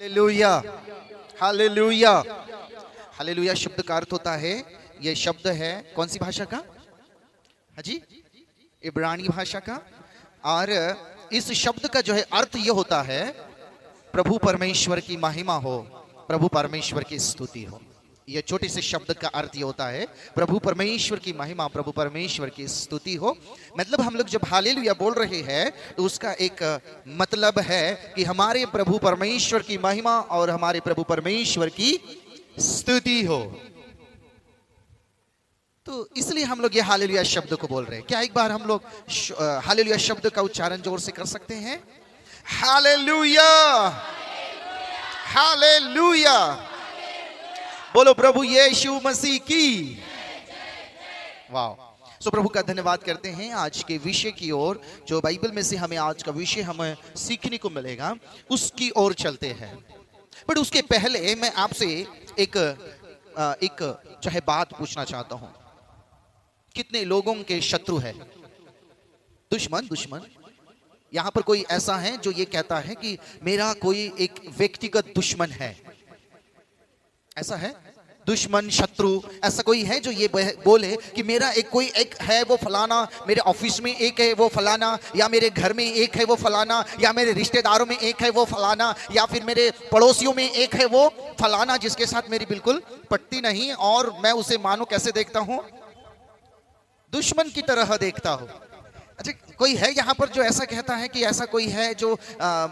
Hallelujah, hallelujah, hallelujah शब्द का अर्थ होता है, यह शब्द है कौन सी भाषा का? हाजी, इब्रानी भाषा का। और इस शब्द का जो है अर्थ यह होता है, प्रभु परमेश्वर की महिमा हो, प्रभु परमेश्वर की स्तुति हो। यह छोटे से शब्द का अर्थ ये होता है, प्रभु परमेश्वर की महिमा, प्रभु परमेश्वर की स्तुति हो। मतलब हम लोग जब हालेलुया बोल रहे हैं तो उसका एक मतलब है कि हमारे प्रभु परमेश्वर की महिमा और हमारे प्रभु परमेश्वर की स्तुति हो। तो इसलिए हम लोग ये हालेलुया शब्द को बोल रहे हैं। क्या एक बार हम लोग हालेलुया शब्द का उच्चारण जोर से कर सकते हैं? Hallelujah, hallelujah. बोलो प्रभु यीशु मसीह की। वाह। सो प्रभु का धन्यवाद करते हैं। आज के विषय की ओर, जो बाइबल में से हमें आज का विषय हमें सीखने को मिलेगा, उसकी ओर चलते हैं। बट उसके पहले मैं आपसे एक जो है बात पूछना चाहता हूं। कितने लोगों के शत्रु है? दुश्मन, दुश्मन। यहां पर कोई ऐसा है जो ये कहता है कि मेरा कोई एक व्यक्तिगत दुश्मन है? ऐसा है? दुश्मन, शत्रु, ऐसा कोई है जो ये बोले कि मेरा एक है वो फलाना, मेरे ऑफिस में एक है वो फलाना, या मेरे घर में एक है वो फलाना, या मेरे रिश्तेदारों में एक है वो फलाना, या फिर मेरे पड़ोसियों में एक है वो फलाना जिसके साथ मेरी बिल्कुल पटती नहीं और मैं उसे मानो कैसे देखता हूं? दुश्मन की तरह देखता हूं। अच्छा, कोई है यहाँ पर जो ऐसा कहता है कि ऐसा कोई है जो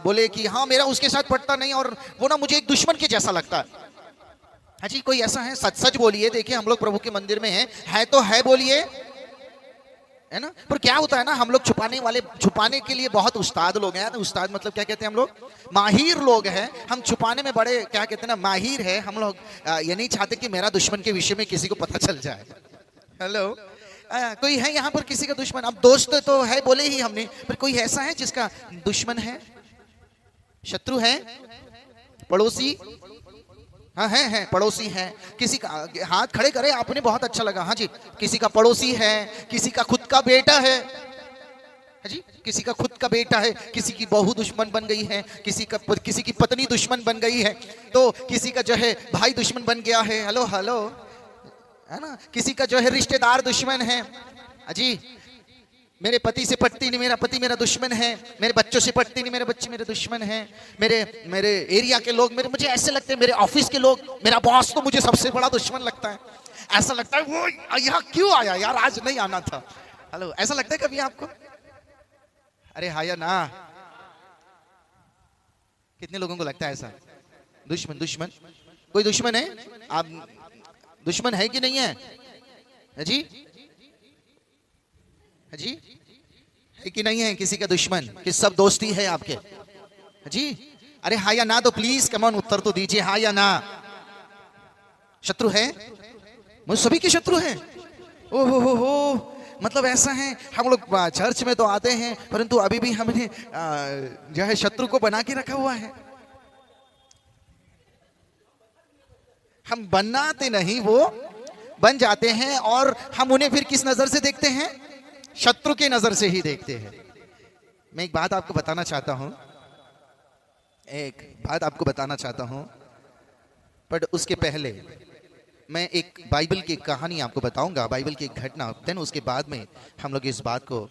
बोले कि हाँ मेरा उसके साथ पटता नहीं और वो ना मुझे एक दुश्मन के जैसा लगता है? हाँ जी, कोई ऐसा है? सच सच बोलिए। देखिए हम लोग प्रभु के मंदिर में है तो है, बोलिए, है ना? पर क्या होता है ना, हम लोग छुपाने के लिए बहुत उस्ताद लोग हैं। उस्ताद मतलब क्या कहते हैं हम लोग? माहिर लोग हैं। हम छुपाने में बड़े क्या कहते हैं ना, माहिर है हम लोग। ये नहीं चाहते कि मेरा दुश्मन के विषय में किसी को पता चल जाए। हेलो, कोई है यहाँ पर किसी का दुश्मन? अब दोस्त तो है बोले ही हमने, पर कोई ऐसा है जिसका दुश्मन है, शत्रु है, पड़ोसी? हाँ है, पड़ोसी है। किसी का हाथ खड़े करे, आपने बहुत अच्छा लगा। हाँ जी, किसी का पड़ोसी है, किसी का खुद का बेटा है। हाँ जी, किसी का खुद का बेटा है, किसी की बहू दुश्मन बन गई है, किसी की पत्नी दुश्मन बन गई है, तो किसी का जो है भाई दुश्मन बन गया है। हेलो हेलो, है ना? किसी का जो है रिश्तेदार दुश्मन है। अजी, मेरे पति से पटती नहीं, मेरा पति मेरा दुश्मन है। मेरे बच्चों से पटती नहीं, मेरे बच्चे मेरे दुश्मन है। मेरे एरिया के लोग मुझे ऐसे लगते हैं, मेरे ऑफिस के लोग, मेरा बॉस तो मुझे सबसे बड़ा दुश्मन लगता है। ऐसा लगता है वो यहाँ क्यों आया यार, आज नहीं आना था। हेलो, ऐसा लगता है कभी आपको? अरे हाँ या ना? कितने लोगों को लगता है ऐसा? दुश्मन, दुश्मन। कोई दुश्मन है? आप दुश्मन है कि नहीं है जी? जी, है कि नहीं है किसी का दुश्मन? कि सब दोस्ती है आपके? जी, अरे हाँ या ना तो प्लीज कमॉन उत्तर तो दीजिए, हाँ या ना? शत्रु है? मुझे सभी के शत्रु हैं। ओहो हो, मतलब ऐसा है, हम लोग चर्च में तो आते हैं परंतु अभी भी हमने जो है शत्रु को बना के रखा हुआ है। हम बनाते नहीं, वो बन जाते हैं। और हम उन्हें फिर किस नजर से देखते हैं? शत्रु की नजर से ही देखते हैं। मैं एक बात आपको बताना चाहता हूं, पर उसके पहले मैं एक बाइबल की कहानी आपको बताऊंगा, बाइबल की एक घटना। देन उसके बाद में हम लोग इस बात को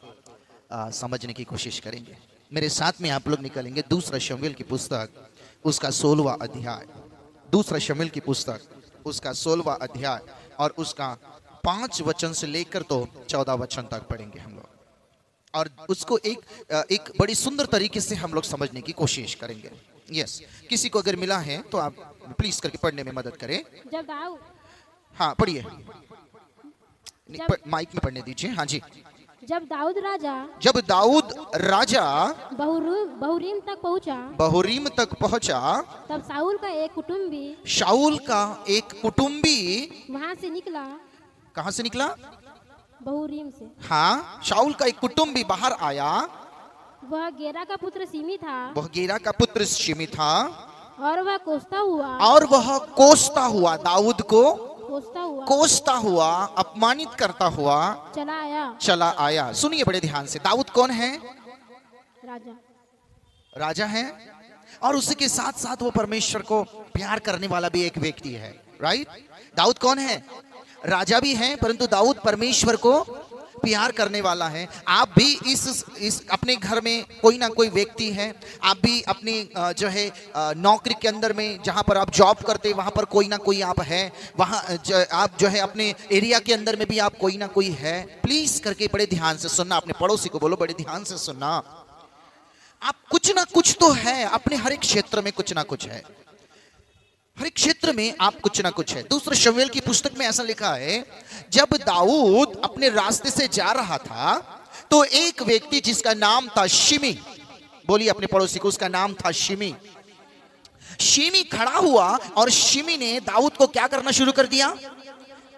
समझने की कोशिश करेंगे। मेरे साथ में आप लोग निकलेंगे दूसरा शमूएल की पुस्तक, उसका 16वां अध्याय। दूसरा शमूएल की पुस्तक उसका 16वां अध्याय और उसका 5 वचन से लेकर तो 14 वचन तक पढ़ेंगे हम लोग, और उसको एक बड़ी सुंदर तरीके से हम लोग समझने की कोशिश करेंगे। यस, किसी को अगर मिला है तो आप प्लीज करके पढ़ने में मदद करें। हाँ पढ़िए, माइक में पढ़ने दीजिए। हाँ जी। जब दाऊद राजा बहुरीम तक पहुंचा, तब शाऊल का एक कुटुंबी वहां से निकला। कहां से निकला? बहुरीम से। हाँ, शाऊल का एक कुटुंबी बाहर आया। वह गेरा का पुत्र शिमी था और वह कोसता हुआ दाऊद को कोसता हुआ अपमानित करता हुआ चला आया। सुनिए बड़े ध्यान से, दाऊद कौन है? राजा। राजा है। और उसी के साथ साथ वो परमेश्वर को प्यार करने वाला भी एक व्यक्ति है, राइट। दाऊद कौन है? राजा भी है, परंतु दाऊद परमेश्वर को प्यार करने वाला है। आप भी इस अपने घर में कोई ना कोई व्यक्ति है, आप भी अपनी जो है नौकरी के अंदर में जहां पर आप जॉब करते वहां पर कोई ना कोई आप है, वहां आप जो है अपने एरिया के अंदर में भी आप कोई ना कोई है। प्लीज करके बड़े ध्यान से सुनना, अपने पड़ोसी को बोलो बड़े ध्यान से सुनना। आप कुछ ना कुछ तो है, अपने हर एक क्षेत्र में कुछ ना कुछ है, हर एक क्षेत्र में आप कुछ ना कुछ है। दूसरे शमूएल की पुस्तक में ऐसा लिखा है, जब दाऊद अपने रास्ते से जा रहा था तो एक व्यक्ति जिसका नाम था शिमी, बोलिए अपने पड़ोसी को, उसका नाम था शिमी। शिमी खड़ा हुआ और शिमी ने दाऊद को क्या करना शुरू कर दिया?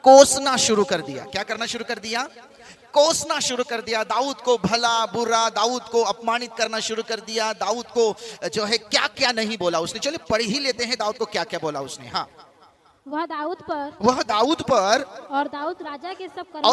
कोसना शुरू कर दिया। क्या करना शुरू कर दिया? कोसना शुरू कर दिया। दाऊद को भला बुरा, दाऊद को अपमानित करना शुरू कर दिया। दाऊद को जो है क्या क्या नहीं बोला उसने। चलिए पढ़ ही लेते हैं दाऊद को क्या क्या बोला उसने। हाँ, वह दाऊद पर और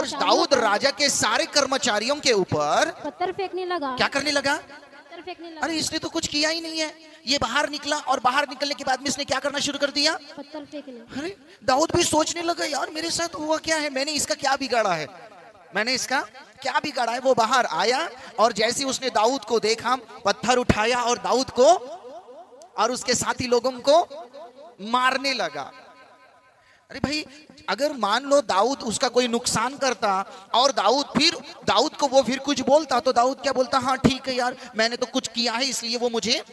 दाऊद राजा के सारे कर्मचारियों के ऊपर पत्थर फेंकने लगा। क्या करने लगा? पत्थर फेंकने लगा। अरे इसने तो कुछ किया ही नहीं है। ये बाहर निकला और बाहर निकलने के बाद में इसने क्या करना शुरू कर दिया? पत्थर फेंकने। अरे दाऊद भी सोचने लगा, यार मेरे साथ हुआ क्या है, मैंने इसका क्या बिगाड़ा है, मैंने इसका क्या बिगाड़ा है। वो बाहर आया और जैसे उसने दाऊद को देखा, पत्थर उठाया और दाऊद को और उसके साथी लोगों को मारने लगा। अरे भाई, अगर मान लो दाऊद उसका कोई नुकसान करता और दाऊद को वो फिर कुछ बोलता, तो दाऊद क्या बोलता? हाँ ठीक है यार, मैंने तो कुछ किया है इसलिए वो मुझे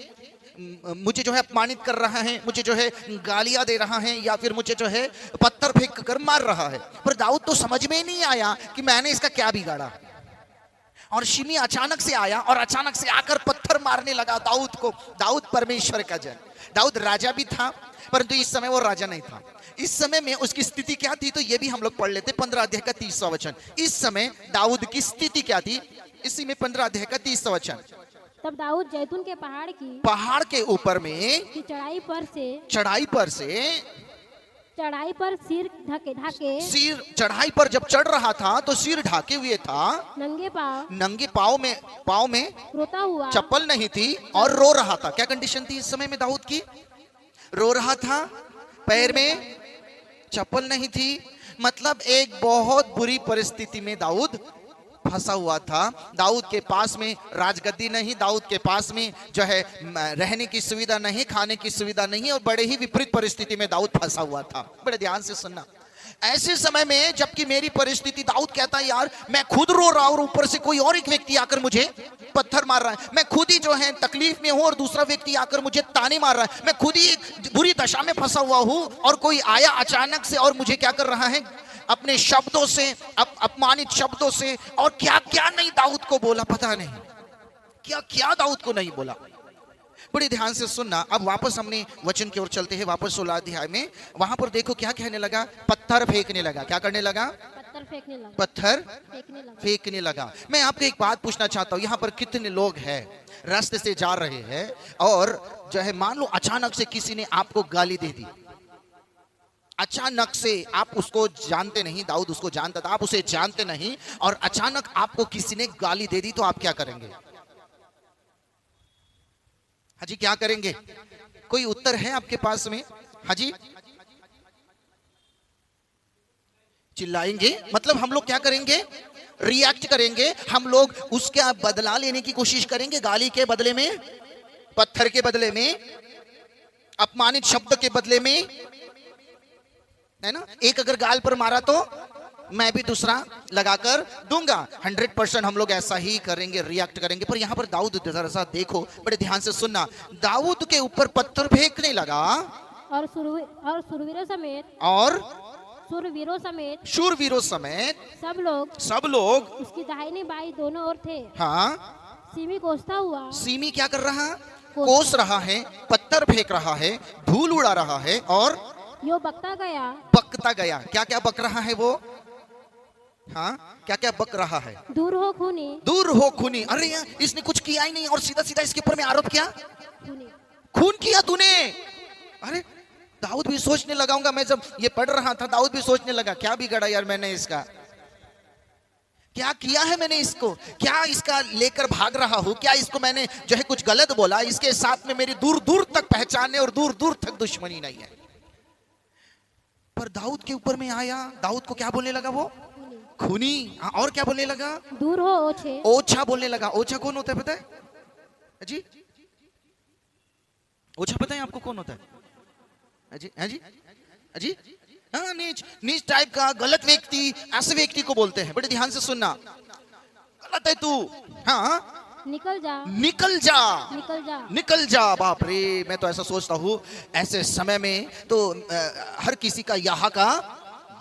जो है अपमानित कर रहा है, मुझे जो है गालियां दे रहा है, या फिर मुझे जो है पत्थर फेंक कर मार रहा है। पर दाऊद तो समझ में ही नहीं आया कि मैंने इसका क्या बिगाड़ा। और शिमी अचानक से आया और अचानक से आकर पत्थर मारने लगा दाऊद को। दाऊद परमेश्वर का जन, दाऊद राजा भी था, परंतु इस समय वो राजा नहीं था। इस समय में उसकी स्थिति क्या थी, तो ये भी हम लोग पढ़ लेते। 15 अध्याय का 30वां वचन। इस समय दाऊद की स्थिति क्या थी, इसी में 15 अध्याय का 30वां वचन। तब दाऊद जैतून के पहाड़ के ऊपर में चढ़ाई पर सिर चढ़ाई पर जब चढ़ रहा था तो सिर ढाके हुए था, नंगे पाँव में रोता हुआ, चप्पल नहीं थी और रो रहा था। क्या कंडीशन थी इस समय में दाऊद की? रो रहा था, पैर में चप्पल नहीं थी, मतलब एक बहुत बुरी परिस्थिति में दाऊद फंसा हुआ था। दाऊद के पास में राजगद्दी नहीं, दाऊद के पास में जो है रहने की सुविधा नहीं, खाने की सुविधा नहीं, और बड़े ही विपरीत परिस्थिति में दाऊद फंसा हुआ था। बड़े ध्यान से सुनना। ऐसे समय में जबकि मेरी परिस्थिति, दाऊद कहता है यार मैं खुद रो रहा हूं और ऊपर से कोई और एक व्यक्ति आकर मुझे पत्थर मार रहा है, मैं खुद ही जो है तकलीफ में हूं और दूसरा व्यक्ति आकर मुझे ताने मार रहा है, मैं खुद ही एक बुरी दशा में फंसा हुआ हूं और कोई आया अचानक से और मुझे क्या कर रहा है, अपने शब्दों से, अपमानित शब्दों से, और क्या क्या नहीं दाऊद को बोला, पता नहीं क्या क्या दाऊद को नहीं बोला। बड़े ध्यान से सुनना। अब वापस हमने वचन की ओर चलते हैं, वापस 16 अध्याय में। वहां पर देखो क्या कहने लगा? पत्थर फेंकने लगा। क्या करने लगा? पत्थर फेंकने लगा। मैं आपको एक बात पूछना चाहता हूँ, यहाँ पर कितने लोग हैं रास्ते से जा रहे हैं और जो है मान लो अचानक से किसी ने आपको गाली दे दी, अचानक से, आप उसको जानते नहीं, दाऊद उसको जानता था, आप उसे जानते नहीं, और अचानक आपको किसी ने गाली दे दी, तो आप क्या करेंगे? हाजी क्या करेंगे? कोई उत्तर है आपके पास में? हाजी चिल्लाएंगे, मतलब हम लोग क्या करेंगे? रिएक्ट करेंगे। हम लोग उसका बदला लेने की कोशिश करेंगे, गाली के बदले में, पत्थर के बदले में, अपमानित शब्द के बदले में, है ना। एक अगर गाल पर मारा तो मैं भी दूसरा लगाकर दूंगा। 100% हम लोग ऐसा ही करेंगे, रिएक्ट करेंगे। पर यहाँ पर दाऊद जरा सा देखो, बड़े ध्यान से सुनना। दाऊद के ऊपर पत्थर फेंकने लगा और शूरवीरों समेत सब लोग उसकी दाहिनी बाई दोनों ओर थे। हाँ, सीमी कोसता हुआ, सीमी क्या कर रहा? कोस रहा है, पत्थर फेंक रहा है, धूल उड़ा रहा है और यो बकता गया। क्या क्या बक रहा है वो? हाँ, क्या क्या बक रहा है? दूर हो खूनी। अरे यार इसने कुछ किया ही नहीं और सीधा सीधा इसके ऊपर में आरोप किया, खून किया तूने। अरे दाऊद भी सोचने लगाऊंगा, मैं जब ये पढ़ रहा था दाऊद भी सोचने लगा क्या बिगड़ा यार मैंने इसका, क्या किया है मैंने इसको, क्या इसका लेकर भाग रहा हूं, क्या इसको मैंने जो है कुछ गलत बोला, इसके साथ में मेरी दूर दूर तक पहचाने और दूर दूर तक दुश्मनी नहीं है। पर दाऊद के ऊपर में आया, दाऊद को क्या बोलने लगा वो? खूनी। और क्या बोलने लगा? दूर हो ओछे। ओछा बोलने लगा। ओछा कौन होता है पता है जी? ओछा पता है आपको कौन होता है जी? है जी? जी? हाँ, नीच नीच टाइप का गलत व्यक्ति, ऐसे व्यक्ति को बोलते हैं। बड़े ध्यान से सुनना, गलत है तू, हाँ निकल जा, निकल जा, निकल जा, निकल जा। बाप रे, मैं तो ऐसा सोचता हूँ ऐसे समय में तो हर किसी का यहाँ का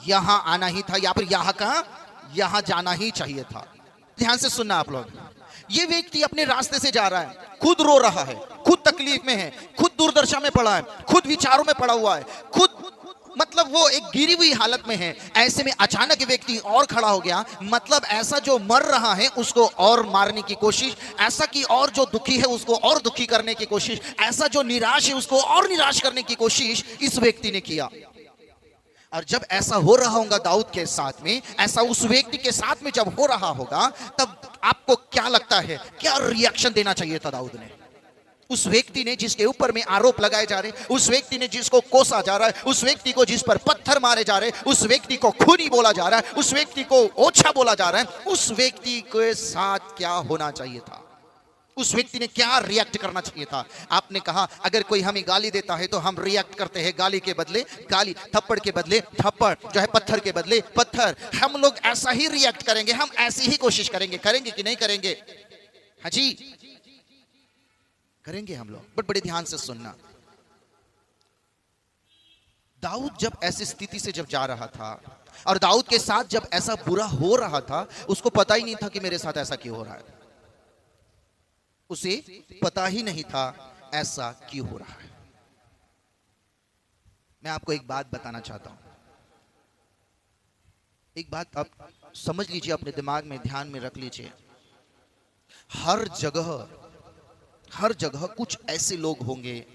यहाँ आना ही था, या फिर यहाँ का यहाँ जाना ही चाहिए था। ध्यान से सुनना आप लोग, ये व्यक्ति अपने रास्ते से जा रहा है, खुद रो रहा है, खुद तकलीफ में है, खुद दुर्दशा में पड़ा है, खुद विचारों में पड़ा हुआ है, खुद मतलब वो एक गिरी हुई हालत में है। ऐसे में अचानक व्यक्ति और खड़ा हो गया, मतलब ऐसा जो मर रहा है उसको और मारने की कोशिश, ऐसा कि और जो दुखी है उसको और दुखी करने की कोशिश, ऐसा जो निराश है उसको और निराश करने की कोशिश इस व्यक्ति ने किया। और जब ऐसा हो रहा होगा दाऊद के साथ में, ऐसा उस व्यक्ति के साथ में जब हो रहा होगा, तब आपको क्या लगता है क्या रिएक्शन देना चाहिए था दाऊद ने? उस व्यक्ति ने जिसके ऊपर में आरोप लगाए जा रहे, उस व्यक्ति ने जिसको कोसा जा रहा है, उस व्यक्ति को जिस पर पत्थर मारे जा रहे, उस व्यक्ति को खूनी बोला जा रहा है, उस व्यक्ति को ओछा बोला जा रहा है, उस व्यक्ति के साथ क्या होना चाहिए था? उस व्यक्ति ने क्या रिएक्ट करना चाहिए था? आपने कहा अगर कोई हमें गाली देता है तो हम रिएक्ट करते हैं गाली के बदले गाली, थप्पड़ के बदले थप्पड़, जो है पत्थर के बदले पत्थर। हम लोग ऐसा ही रिएक्ट करेंगे, हम ऐसी ही कोशिश करेंगे। करेंगे कि नहीं करेंगे? हाँ जी, करेंगे हम लोग। बट बड़े ध्यान से सुनना, दाऊद जब ऐसी स्थिति से जब जा रहा था और दाऊद के साथ जब ऐसा बुरा हो रहा था, उसको पता ही नहीं था कि मेरे साथ ऐसा क्यों हो रहा है। उसे पता ही नहीं था ऐसा क्यों हो रहा है। मैं आपको एक बात बताना चाहता हूं, एक बात आप समझ लीजिए, अपने दिमाग में ध्यान में रख लीजिए। हर जगह कुछ ऐसे लोग होंगे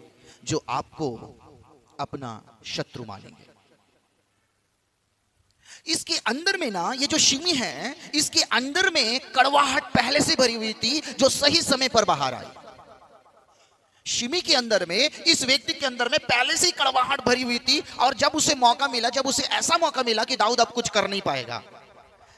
जो आपको अपना शत्रु मानेंगे। इसके अंदर में ना, ये जो शिमी है, इसके अंदर में कड़वाहट पहले से भरी हुई थी जो सही समय पर बाहर आई। शिमी के अंदर में, इस व्यक्ति के अंदर में पहले से ही कड़वाहट भरी हुई थी, और जब उसे मौका मिला, जब उसे ऐसा मौका मिला कि दाऊद अब कुछ कर नहीं पाएगा,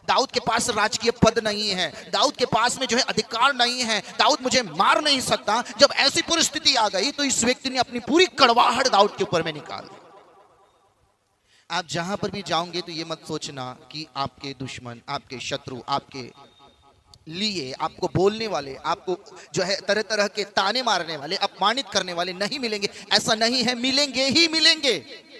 दाऊद के पास राजकीय पद नहीं है, दाऊद के पास में जो है अधिकार नहीं है, दाऊद मुझे मार नहीं सकता, जब ऐसी परिस्थिति आ गई तो इस व्यक्ति ने अपनी पूरी कड़वाहट दाऊद के ऊपर में निकाल दी। आप जहां पर भी जाओगे तो ये मत सोचना कि आपके दुश्मन, आपके शत्रु, आपके लिए आपको बोलने वाले, आपको जो है तरह तरह के ताने मारने वाले, अपमानित करने वाले नहीं मिलेंगे। ऐसा नहीं है, मिलेंगे ही मिलेंगे।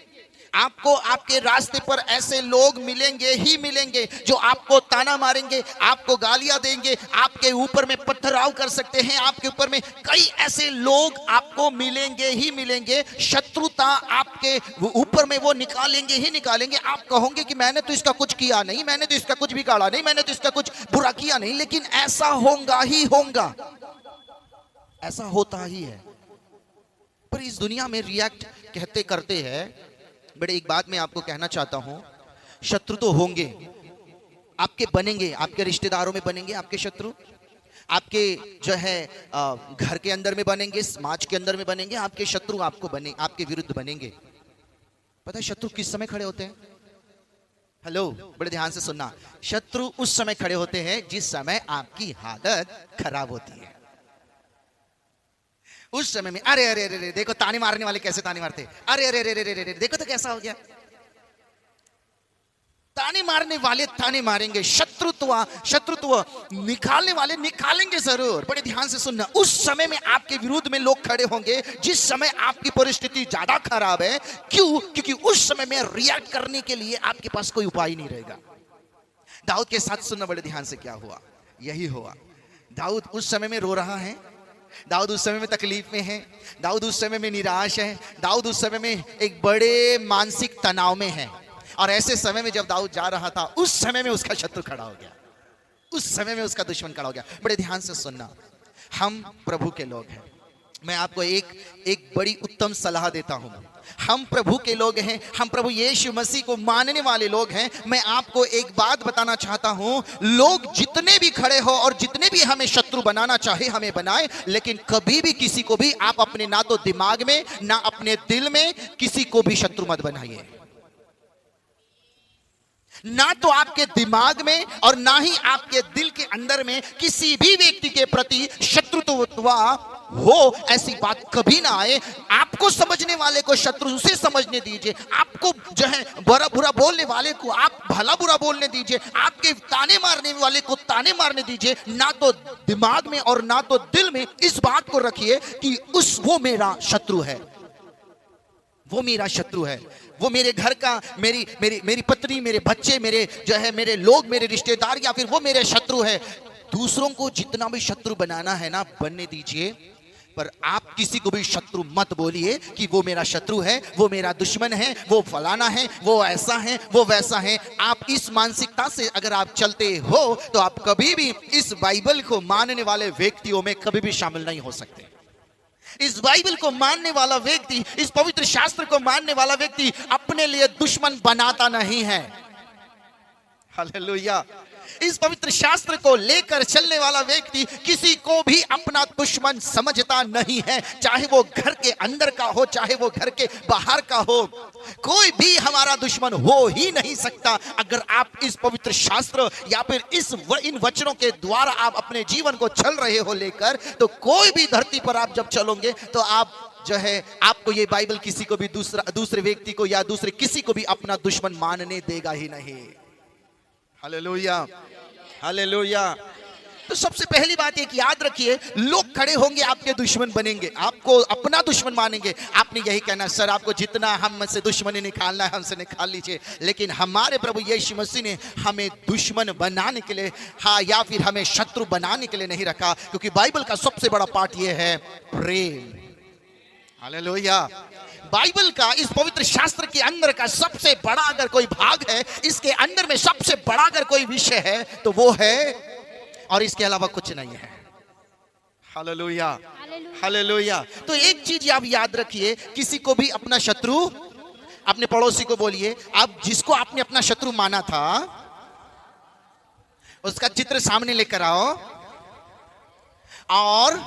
आपको आपके रास्ते पर ऐसे लोग मिलेंगे ही मिलेंगे जो आपको ताना मारेंगे, आपको गालियां देंगे, आपके ऊपर में पत्थराव कर सकते हैं, आपके ऊपर में कई ऐसे लोग आपको मिलेंगे ही मिलेंगे। शत्रुता आपके ऊपर में वो निकालेंगे ही निकालेंगे। आप कहोगे कि मैंने तो इसका कुछ किया नहीं, मैंने तो इसका कुछ बिगाड़ा नहीं, मैंने तो इसका कुछ बुरा किया नहीं, लेकिन ऐसा होगा ही होगा, ऐसा होता ही है। पर इस दुनिया में रिएक्ट कहते करते हैं। बड़े एक बात मैं आपको कहना चाहता हूं, शत्रु तो होंगे, आपके बनेंगे, आपके रिश्तेदारों में बनेंगे आपके शत्रु, आपके जो है घर के अंदर में बनेंगे, समाज के अंदर में बनेंगे, आपके शत्रु आपको बने, आपके विरुद्ध बनेंगे। पता है शत्रु किस समय खड़े होते हैं? हेलो, बड़े ध्यान से सुनना, शत्रु उस समय खड़े होते हैं जिस समय आपकी हालत खराब होती है। उस समय में अरे अरे अरे देखो ताने मारने वाले कैसे ताने मारते, अरे अरे अरे अरे देखो तो कैसा हो गया। ताने मारने वाले ताने मारेंगे, शत्रुत्व निकालने वाले निकालेंगे जरूर। बड़े ध्यान से सुनना, उस समय में आपके विरुद्ध में लोग खड़े होंगे जिस समय आपकी परिस्थिति ज्यादा खराब है। क्यों? क्योंकि उस समय में रिएक्ट करने के लिए आपके पास कोई उपाय नहीं रहेगा। दाऊद के साथ सुनना बड़े ध्यान से, क्या हुआ? यही हुआ। दाऊद उस समय में रो रहा है, दाऊद उस समय में तकलीफ में है, दाऊद उस समय में निराश है, दाऊद उस समय में एक बड़े मानसिक तनाव में है। और ऐसे समय में जब दाऊद जा रहा था, उस समय में उसका शत्रु खड़ा हो गया, उस समय में उसका दुश्मन खड़ा हो गया। बड़े ध्यान से सुनना, हम प्रभु के लोग हैं, मैं आपको एक बड़ी उत्तम सलाह देता हूं। हम प्रभु के लोग हैं, हम प्रभु यीशु मसीह को मानने वाले लोग हैं। मैं आपको एक बात बताना चाहता हूं, लोग जितने भी खड़े हो और जितने भी हमें शत्रु बनाना चाहे हमें बनाए, लेकिन कभी भी किसी को भी आप अपने ना तो दिमाग में ना अपने दिल में किसी को भी शत्रु मत बनाइए। ना तो आपके दिमाग में और ना ही आपके दिल के अंदर में किसी भी व्यक्ति के प्रति शत्रुत्व हो, ऐसी बात कभी ना आए। आपको समझने वाले को शत्रु से समझने दीजिए, आपको जो है बुरा बुरा बोलने वाले को आप भला बुरा बोलने दीजिए, आपके ताने मारने वाले को ताने मारने दीजिए। ना तो दिमाग में और ना तो दिल में इस बात को रखिए कि वो मेरा शत्रु है, वो मेरा शत्रु है, वो मेरे घर का, मेरी पत्नी, मेरे बच्चे, मेरे जो है मेरे लोग, मेरे रिश्तेदार, या फिर वो मेरे शत्रु है। दूसरों को जितना भी शत्रु बनाना है ना, बनने दीजिए, पर आप किसी को भी शत्रु मत बोलिए कि वो मेरा शत्रु है, वो मेरा दुश्मन है, वो फलाना है, वो ऐसा है, वो वैसा है। आप इस मानसिकता से अगर आप चलते हो तो आप कभी भी इस बाइबल को मानने वाले व्यक्तियों में कभी भी शामिल नहीं हो सकते। इस बाइबल को मानने वाला व्यक्ति, इस पवित्र शास्त्र को मानने वाला व्यक्ति अपने लिए दुश्मन बनाता नहीं है। हालेलुया। इस पवित्र शास्त्र को लेकर चलने वाला व्यक्ति किसी को भी अपना दुश्मन समझता नहीं है, चाहे वो घर के अंदर का हो, चाहे वो घर के बाहर का हो। कोई भी हमारा दुश्मन हो ही नहीं सकता। अगर आप इस पवित्र शास्त्र या फिर इन वचनों के द्वारा आप अपने जीवन को चल रहे हो लेकर, तो कोई भी धरती पर आप जब चलोगे तो आप जो है, आपको ये बाइबल किसी को भी दूसरे व्यक्ति को या दूसरे किसी को भी अपना दुश्मन मानने देगा ही नहीं। Hallelujah, hallelujah. तो सबसे पहली बात एक याद रखिए, लोग खड़े होंगे आपके दुश्मन बनेंगे, आपको अपना दुश्मन मानेंगे। आपने यही कहना, सर आपको जितना हम से दुश्मनी निकालना है हमसे निकाल लीजिए। लेकिन हमारे प्रभु यीशु मसीह ने हमें दुश्मन बनाने के लिए, हाँ, या फिर हमें शत्रु बनाने के लिए नहीं रखा, क्योंकि बाइबल का सबसे बड़ा पार्ट यह है प्रेम। हालेलुया। बाइबल का, इस पवित्र शास्त्र के अंदर का सबसे बड़ा अगर कोई भाग है, इसके अंदर में सबसे बड़ा अगर कोई विषय है तो वो है, और इसके अलावा कुछ नहीं है। Hallelujah, hallelujah. तो एक चीज आप याद रखिए, किसी को भी अपना शत्रु, अपने पड़ोसी को बोलिए, आप जिसको आपने अपना शत्रु माना था उसका चित्र सामने लेकर आओ और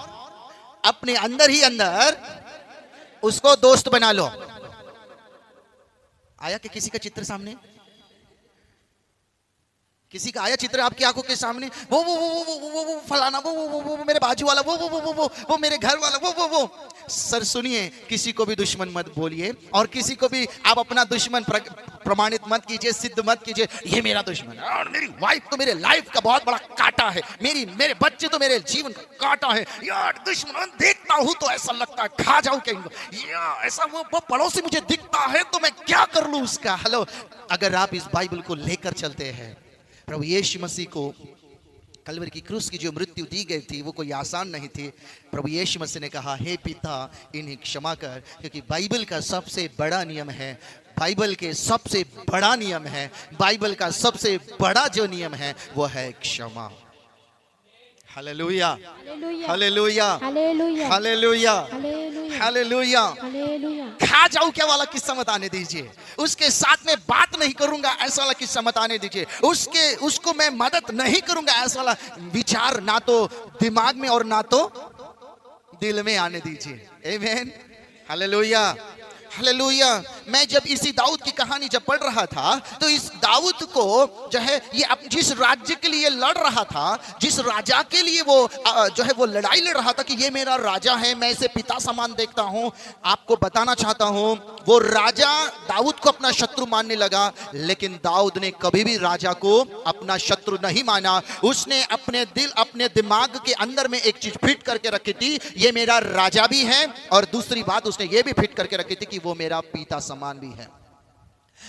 अपने अंदर ही अंदर उसको दोस्त बना लो। आया कि किसी का चित्र सामने? किसी का आया चित्र आपकी आंखों के सामने? वो फलाना, वो मेरे बाजू वाला, वो मेरे घर वाला, वो। सर सुनिए, किसी को भी दुश्मन मत बोलिए और किसी को भी आप अपना दुश्मन प्रमाणित मत कीजिए, सिद्ध मत कीजिए। ये मेरा दुश्मन है और मेरी वाइफ तो मेरे लाइफ का बहुत बड़ा कांटा है, मेरे बच्चे तो मेरे जीवन का कांटा है। यार दुश्मन देखता हूं तो ऐसा लगता है खा जाऊं क्या, ऐसा वो पड़ोसी मुझे दिखता है तो मैं क्या कर लूं उसका। हेलो, अगर आप इस बाइबल को लेकर चलते हैं, प्रभु यीशु मसीह को कलवरी की क्रूस की जो मृत्यु दी गई थी वो कोई आसान नहीं थी। प्रभु यीशु मसीह ने कहा, हे पिता इन्हें क्षमा कर, क्योंकि बाइबल का सबसे बड़ा नियम है, बाइबल के सबसे बड़ा नियम है, बाइबल का सबसे बड़ा जो नियम है वो है क्षमा। Hallelujah, hallelujah, hallelujah, hallelujah. खा जाऊं क्या वाला किस्सा मत आने दीजिए, उसके साथ में बात नहीं करूंगा ऐसा वाला किस्सा मत आने दीजिए, उसको मैं मदद नहीं करूंगा ऐसा वाला विचार ना तो दिमाग में और ना तो दिल में आने दीजिए। आमीन, हालेलुया, हालेलुया। मैं जब इसी दाऊद की कहानी जब पढ़ रहा था तो इस दाऊद को जो है ये जिस राज्य के लिए लड़ रहा था, जिस राजा के लिए वो जो है वो लड़ाई लड़ रहा था कि ये मेरा राजा है, मैं इसे पिता समान देखता हूं, आपको बताना चाहता हूं वो राजा दाऊद को अपना शत्रु मानने लगा। लेकिन दाऊद ने कभी भी राजा को अपना शत्रु नहीं माना। उसने अपने दिल, अपने दिमाग के अंदर में एक चीज फिट करके रखी थी, ये मेरा राजा भी है, और दूसरी बात उसने ये भी फिट करके रखी थी कि वो मेरा पिता समान भी है।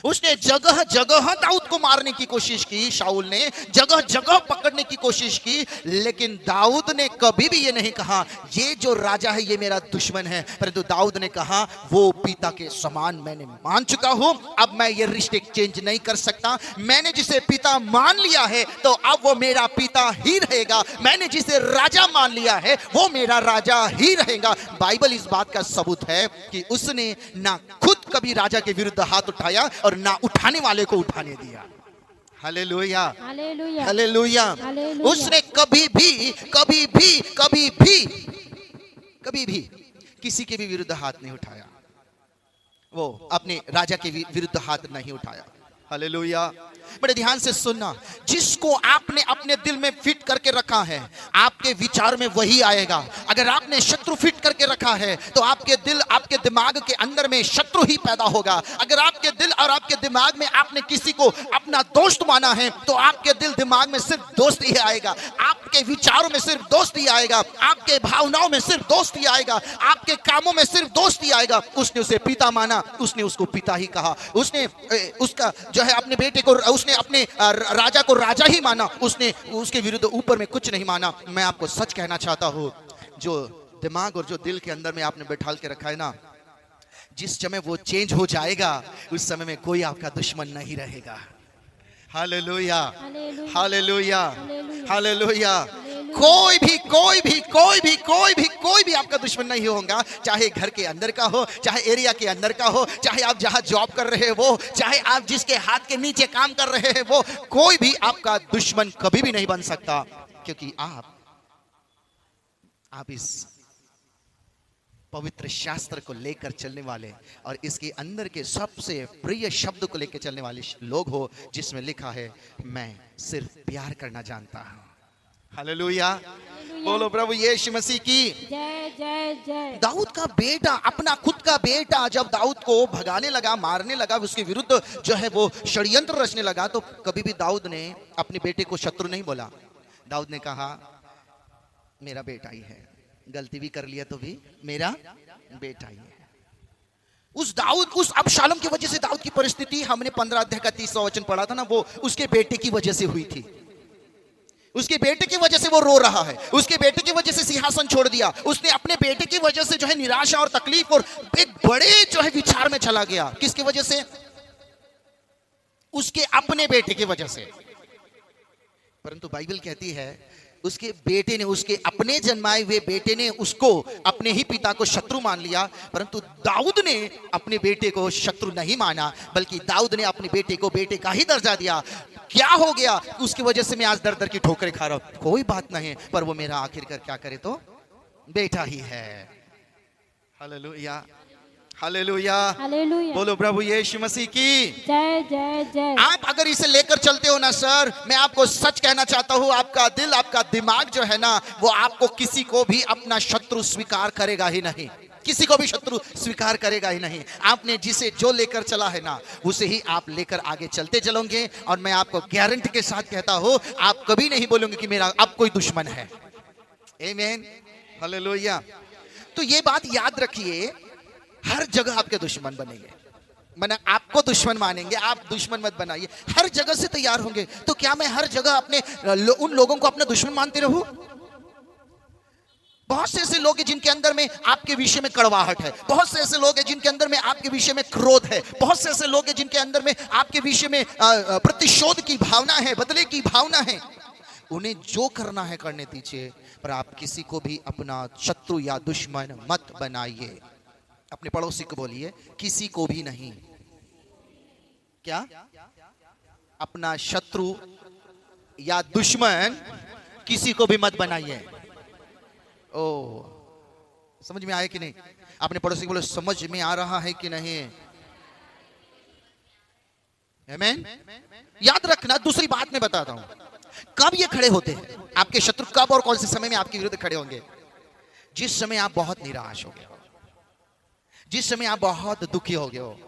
उसने जगह जगह दाऊद को मारने की कोशिश की, शाऊल ने जगह जगह पकड़ने की कोशिश की, लेकिन दाऊद ने कभी भी ये नहीं कहा ये जो राजा है ये मेरा दुश्मन है, परंतु दाऊद ने कहा वो पिता के समान मैंने मान चुका हूं, अब मैं ये रिश्ते चेंज नहीं कर सकता। मैंने जिसे पिता मान लिया है तो अब वो मेरा पिता ही रहेगा, मैंने जिसे राजा मान लिया है वो मेरा राजा ही रहेगा। बाइबल इस बात का सबूत है कि उसने ना खुद कभी राजा के विरुद्ध हाथ उठाया और ना उठाने वाले को उठाने दिया। Hallelujah, hallelujah, hallelujah. उसने कभी भी किसी के भी विरुद्ध हाथ नहीं उठाया, वो अपने राजा के विरुद्ध हाथ नहीं उठाया। हालेलुया। बड़े ध्यान से सुनना, जिसको आपने अपने दिल में फिट करके रखा है आपके विचार में वही आएगा। अगर आपने शत्रु फिट करके रखा है तो आपके दिल आपके दिमाग के अंदर में शत्रु ही पैदा होगा। अगर आपके दिल और आपके दिमाग में आपने किसी को अपना दोस्त माना है तो आपके दिल दिमाग में सिर्फ दोस्त ही आएगा, आपके विचारों में सिर्फ दोस्त ही आएगा, आपके भावनाओं में सिर्फ दोस्त ही आएगा, आपके कामों में सिर्फ दोस्त ही आएगा। उसने उसे पिता माना, उसने उसको पिता ही कहा, उसने उसका जो है अपने बेटे को, उसने अपने राजा को राजा ही माना, उसने उसके विरुद्ध ऊपर में कुछ नहीं माना। मैं आपको सच कहना चाहता हूं, जो दिमाग और जो दिल के अंदर में आपने बैठाल के रखा है ना, जिस समय वो चेंज हो जाएगा उस समय में कोई आपका दुश्मन नहीं रहेगा। Hallelujah, hallelujah, hallelujah. कोई भी आपका दुश्मन नहीं होगा, चाहे घर के अंदर का हो, चाहे एरिया के अंदर का हो, चाहे आप जहां जॉब कर रहे हो, चाहे आप जिसके हाथ के नीचे काम कर रहे हैं वो, कोई भी आपका दुश्मन कभी भी नहीं बन सकता, क्योंकि आप इस पवित्र शास्त्र को लेकर चलने वाले और इसके अंदर के सबसे प्रिय शब्द को लेकर चलने वाले लोग हो, जिसमें लिखा है मैं सिर्फ प्यार करना जानता हूं। हालेलुया, बोलो प्रभु यीशु मसीह की जय जय जय। दाऊद का बेटा, अपना खुद का बेटा जब दाऊद को भगाने लगा, मारने लगा, उसके विरुद्ध जो है वो षड्यंत्र रचने लगा, तो कभी भी दाऊद ने अपने बेटे को शत्रु नहीं बोला। दाऊद ने कहा मेरा बेटा ही है, गलती भी कर लिया तो भी मेरा बेटा ही है। उस अबशालोम की वजह से दाऊद की परिस्थिति हमने 15 अध्याय का 30वां वचन पढ़ा था ना, वो उसके बेटे की वजह से हुई थी। उसके बेटे की वजह से वो रो रहा है, उसके बेटे की वजह से सिंहासन छोड़ दिया, उसने अपने बेटे की वजह से जो है निराशा और तकलीफ और एक बड़े जो है विचार में चला गया। किसकी वजह से? उसके अपने बेटे की वजह से। परंतु बाइबल कहती है उसके बेटे ने, उसके अपने जन्माए हुए बेटे ने उसको अपने ही पिता को शत्रु मान लिया, परंतु दाऊद ने अपने बेटे को शत्रु नहीं माना, बल्कि दाऊद ने अपने बेटे को बेटे का ही दर्जा दिया। क्या हो गया? उसकी वजह से मैं आज दर दर की ठोकरें खा रहा हूं, कोई बात नहीं, पर वो मेरा आखिरकार क्या करे तो बेटा ही है। Hallelujah, hallelujah, hallelujah. बोलो प्रभु यीशु मसीह की जय जय जय। आप अगर इसे लेकर चलते हो ना सर, मैं आपको सच कहना चाहता हूं, आपका दिल, आपका दिमाग जो है ना, वो आपको किसी को भी अपना शत्रु स्वीकार करेगा ही नहीं, किसी को भी शत्रु स्वीकार करेगा ही नहीं। आपने जिसे जो लेकर चला है ना, उसे ही आप लेकर आगे चलते चलोगे। और मैं आपको गारंटी के साथ कहता हूं, आप कभी नहीं बोलोगे कि मेरा अब कोई दुश्मन है। आमीन, हालेलुया। तो ये बात याद रखिए, हर जगह आपके दुश्मन बनेंगे, मैंने आपको दुश्मन मानेंगे, आप दुश्मन मत बनाइए। हर जगह से तैयार होंगे। तो क्या मैं हर जगह अपने उन लोगों को अपना दुश्मन मानते रहूं? बहुत से ऐसे लोग हैं जिनके अंदर में आपके विषय में कड़वाहट है, बहुत से ऐसे लोग हैं जिनके अंदर में आपके विषय में क्रोध है, बहुत से ऐसे लोग हैं जिनके अंदर में आपके विषय में प्रतिशोध की भावना है, बदले की भावना है। उन्हें जो करना है करने दीजिए, पर आप किसी को भी अपना शत्रु या दुश्मन मत बनाइए। अपने पड़ोसी को बोलिए, किसी को भी नहीं, क्या अपना शत्रु या दुश्मन किसी को भी मत बनाइए। ओ, समझ में आया कि नहीं? अपने पड़ोसी को बोलो, समझ में आ रहा है कि नहीं? आमीन। याद रखना, दूसरी बात मैं बताता हूं, कब ये खड़े होते हैं आपके शत्रु, कब और कौन से समय में आपके विरुद्ध खड़े होंगे? जिस समय आप बहुत निराश हो गए हो, जिस समय आप बहुत दुखी हो गए हो,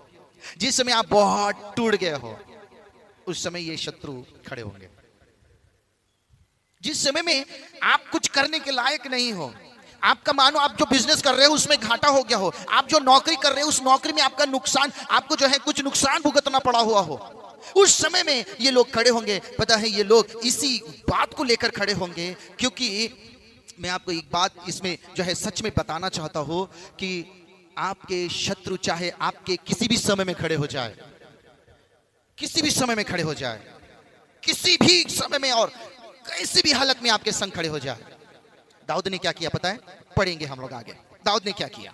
जिस समय आप बहुत टूट गए हो, उस समय ये शत्रु खड़े होंगे। जिस समय में आप कुछ करने के लायक नहीं हो, आपका मानो आप जो बिजनेस कर रहे हो उसमें घाटा हो गया हो, आप जो नौकरी कर रहे हो उस नौकरी में आपका नुकसान, आपको जो है कुछ नुकसान भुगतना पड़ा हुआ हो, उस समय में ये लोग खड़े होंगे। पता है ये लोग इसी बात को लेकर खड़े होंगे, क्योंकि मैं आपको एक बात इसमें जो है सच में बताना चाहता हूं कि आपके शत्रु चाहे आपके किसी भी समय में खड़े हो जाए, किसी भी समय में खड़े हो जाए, किसी भी समय में और किसी भी हालत में आपके संग खड़े हो जाए। दाऊद ने क्या किया पता है? पढ़ेंगे हम लोग आगे। दाऊद ने क्या किया?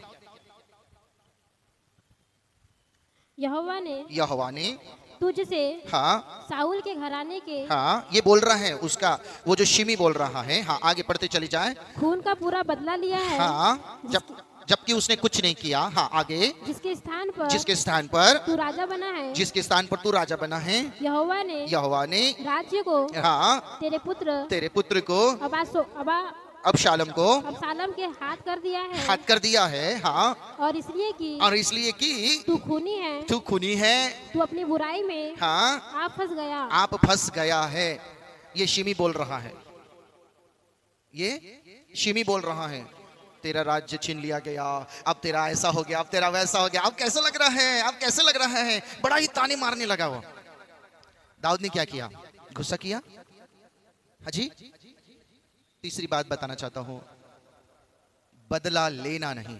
यहोवा ने तुझसे हाँ साउल के घराने के हाँ ये बोल रहा है उसका वो जो शिमी बोल रहा है। हाँ आगे पढ़ते चली जाए। खून का पूरा बदला लिया है। हाँ जबकि उसने कुछ नहीं किया। हाँ आगे जिसके स्थान पर तू राजा बना है, जिसके स्थान पर तू राजा बना है। यहोवा ने राज्य को हाँ तेरे पुत्र को अबशालोम के हाथ कर दिया है। हाँ और इसलिए कि तू खूनी है, तू अपनी बुराई में हाँ आप फंस गया है। ये शिमी बोल रहा है, ये शिमी बोल रहा है तेरा राज्य छीन लिया गया, अब तेरा ऐसा हो गया, अब तेरा वैसा हो गया, अब कैसा लग रहा है, अब कैसे लग रहा है। बड़ा ही ताने मारने लगा वो। दाऊद ने क्या किया? गुस्सा किया। हाजी तीसरी बात बताना चाहता हूं, बदला लेना नहीं,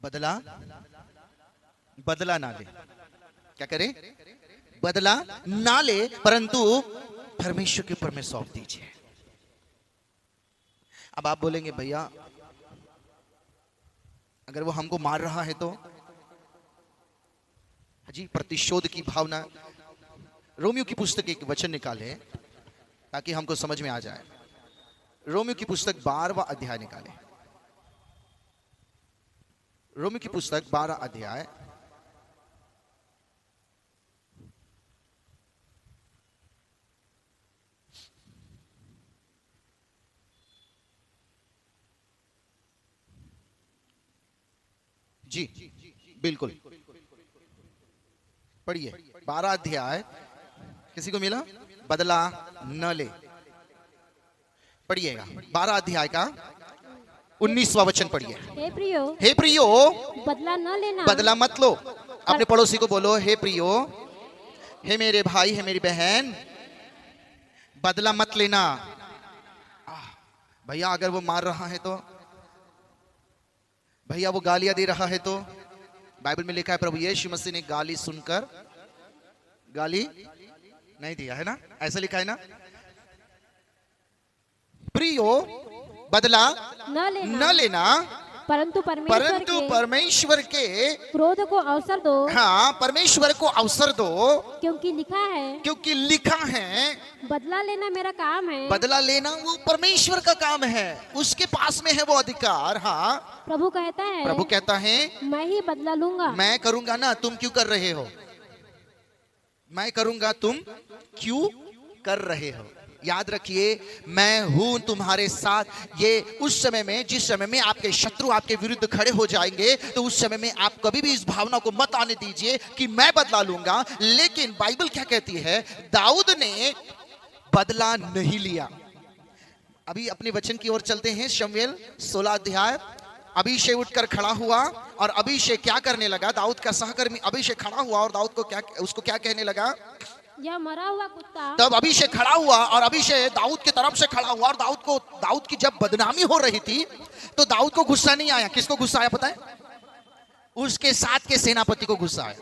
बदला ना ले। क्या करे? बदला ना ले, परंतु परमेश्वर के ऊपर में सौंप दीजिए। अब आप बोलेंगे भैया अगर वो हमको मार रहा है तो? जी प्रतिशोध की भावना। रोमियो की पुस्तक एक वचन निकाले ताकि हमको समझ में आ जाए। रोमियो की पुस्तक 12वां अध्याय निकाले। रोमियो की पुस्तक 12 अध्याय जी बिल्कुल पढ़िए। 12 अध्याय किसी को मिला? बदला न ले। पढ़िएगा 12 अध्याय का 19वां वचन पढ़िए। हे प्रियो बदला न लेना, बदला मत लो। अपने पड़ोसी को बोलो हे प्रियो, हे मेरे भाई, हे मेरी बहन, बदला मत लेना। भैया अगर वो मार रहा है तो, भैया वो गालियां दे रहा है तो, बाइबल में लिखा है प्रभु यीशु मसीह ने गाली सुनकर गाली नहीं दिया है ना, ऐसा लिखा है ना। प्रियो बदला न लेना, परंतु परमेश्वर के क्रोध को अवसर दो। हाँ परमेश्वर को अवसर दो, क्योंकि लिखा है बदला लेना मेरा काम है। बदला लेना वो परमेश्वर का काम है, उसके पास में है वो अधिकार। हाँ प्रभु कहता है मैं ही बदला लूंगा। मैं करूंगा ना, तुम क्यों कर रहे हो? मैं करूंगा, तुम क्यों कर रहे हो? याद रखिए मैं हूं तुम्हारे साथ। ये उस समय में, जिस समय में आपके शत्रु आपके विरुद्ध खड़े हो जाएंगे, तो उस समय में आप कभी भी इस भावना को मत आने दीजिए कि मैं बदला लूंगा। लेकिन बाइबल क्या कहती है? दाऊद ने बदला नहीं लिया। अभी अपने वचन की ओर चलते हैं। शमूएल 16 अध्याय। अभिषेक उठकर खड़ा हुआ और अभिषेक क्या करने लगा? दाऊद का सहकर्मी अभिषेक खड़ा हुआ और दाऊद को उसको क्या कहने लगा? यह मरा हुआ कुत्ता। तब अभिषेक खड़ा हुआ और अभिषेक दाऊद की तरफ से खड़ा हुआ और दाऊद की जब बदनामी हो रही थी तो दाऊद को गुस्सा नहीं आया। किसको गुस्सा आया पता है? उसके साथ के सेनापति को गुस्सा आया।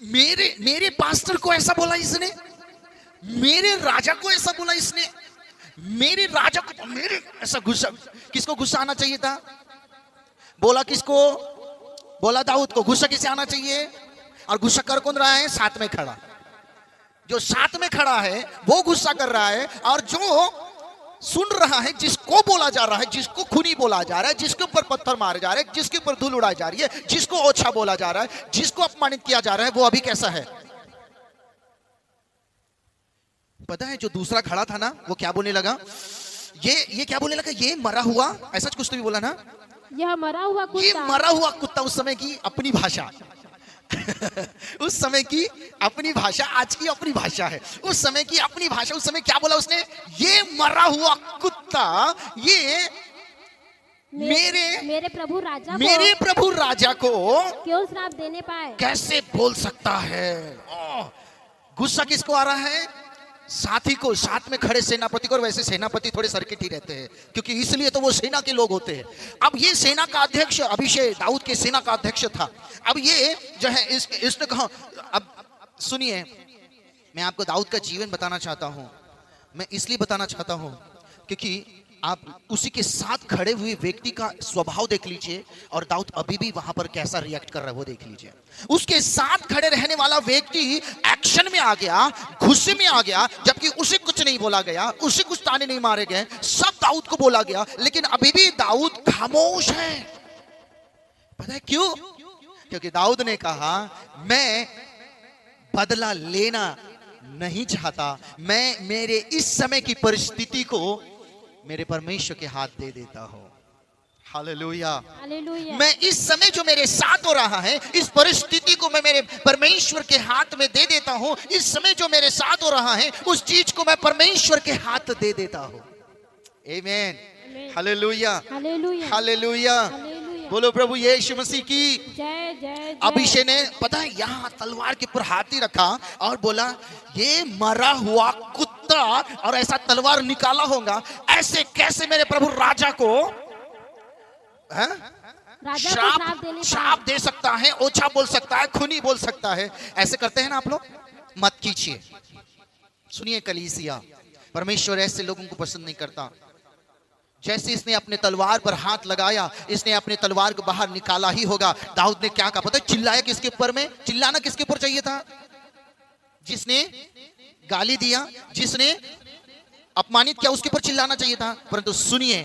मेरे पास्टर को ऐसा बोला इसने, मेरे राजा को ऐसा बोला इसने, मेरे राजा को मेरे ऐसा गुस्सा। किसको गुस्सा आना चाहिए था? बोला किसको? बोला दाऊद को। गुस्सा किसे आना चाहिए? और गुस्सा कर कौन रहा है? साथ में खड़ा, जो साथ में खड़ा है वो गुस्सा कर रहा है, और जो सुन रहा है, जिसको बोला जा रहा है, जिसको खूनी बोला जा रहा है, जिसके ऊपर पत्थर मारे जा रहे हैं, जिसके ऊपर धूल उड़ाई जा रही है, जिसको ओछा बोला जा रहा है, जिसको अपमानित किया जा रहा है, वो अभी कैसा है पता है? जो दूसरा खड़ा था ना, वो क्या बोलने लगा? ये क्या बोलने लगा? ये मरा हुआ, ऐसा कुछ तो भी बोला ना, यह मरा हुआ कुत्ता। ये मरा हुआ कुत्ता। उस समय की अपनी भाषा उस समय की अपनी भाषा, आज की अपनी भाषा है। उस समय की अपनी भाषा, उस समय क्या बोला उसने? ये मरा हुआ कुत्ता, ये मेरे प्रभु राजा को क्यों श्राप देने पाए? कैसे बोल सकता है? गुस्सा किसको आ रहा है? साथी को, साथ में खड़े सेनापति को। और वैसे सेनापति थोड़े सर्किट ही रहते हैं, क्योंकि इसलिए तो वो सेना के लोग होते हैं। अब ये सेना का अध्यक्ष अभिषेक दाऊद के सेना का अध्यक्ष था। अब ये जो है इसने कहा, अब सुनिए, मैं आपको दाऊद का जीवन बताना चाहता हूं। मैं इसलिए बताना चाहता हूं क्योंकि आप उसी के साथ खड़े हुए व्यक्ति का स्वभाव देख लीजिए, और दाऊद अभी भी वहां पर कैसा रिएक्ट कर रहा है वो देख लीजिए। उसके साथ खड़े रहने वाला व्यक्ति एक्शन में आ गया, गुस्से में आ गया, जबकि उसे कुछ नहीं बोला गया, उसे कुछ ताने नहीं मारे गए, सब दाऊद को बोला गया, लेकिन अभी भी दाऊद खामोश है। पता है क्यों? क्योंकि दाऊद ने कहा, मैं बदला लेना नहीं चाहता, मैं मेरे इस समय की परिस्थिति को मेरे परमेश्वर के हाथ दे देता हूं। Hallelujah, hallelujah. मैं इस समय जो मेरे साथ हो रहा है, इस परिस्थिति को मैं मेरे परमेश्वर के हाथ में दे देता हूं। इस समय जो मेरे साथ हो रहा है, उस चीज को मैं परमेश्वर के हाथ दे देता हूं। आमीन, हालेलुया, हालेलुया, हालेलुया। बोलो प्रभु यीशु मसीह की जय जय। अभिषेक ने पता है यहाँ तलवार के ऊपर हाथ ही रखा और बोला, ये मरा हुआ कुत्ता, और ऐसा तलवार निकाला होगा, ऐसे कैसे मेरे प्रभु राजा को श्राप दे सकता है, ओछा बोल सकता है, खूनी बोल सकता है। ऐसे करते हैं ना आप लोग? मत कीजिए। सुनिए कलीसिया, परमेश्वर ऐसे लोगों को पसंद नहीं करता। जैसे इसने अपने तलवार पर हाथ लगाया, इसने अपने तलवार को बाहर निकाला ही होगा। दाऊद ने क्या कहा पता है? चिल्लाया किसके ऊपर में? चिल्लाना किसके ऊपर चाहिए था? जिसने गाली दिया, जिसने अपमानित किया, उसके ऊपर चिल्लाना चाहिए था। परंतु सुनिए,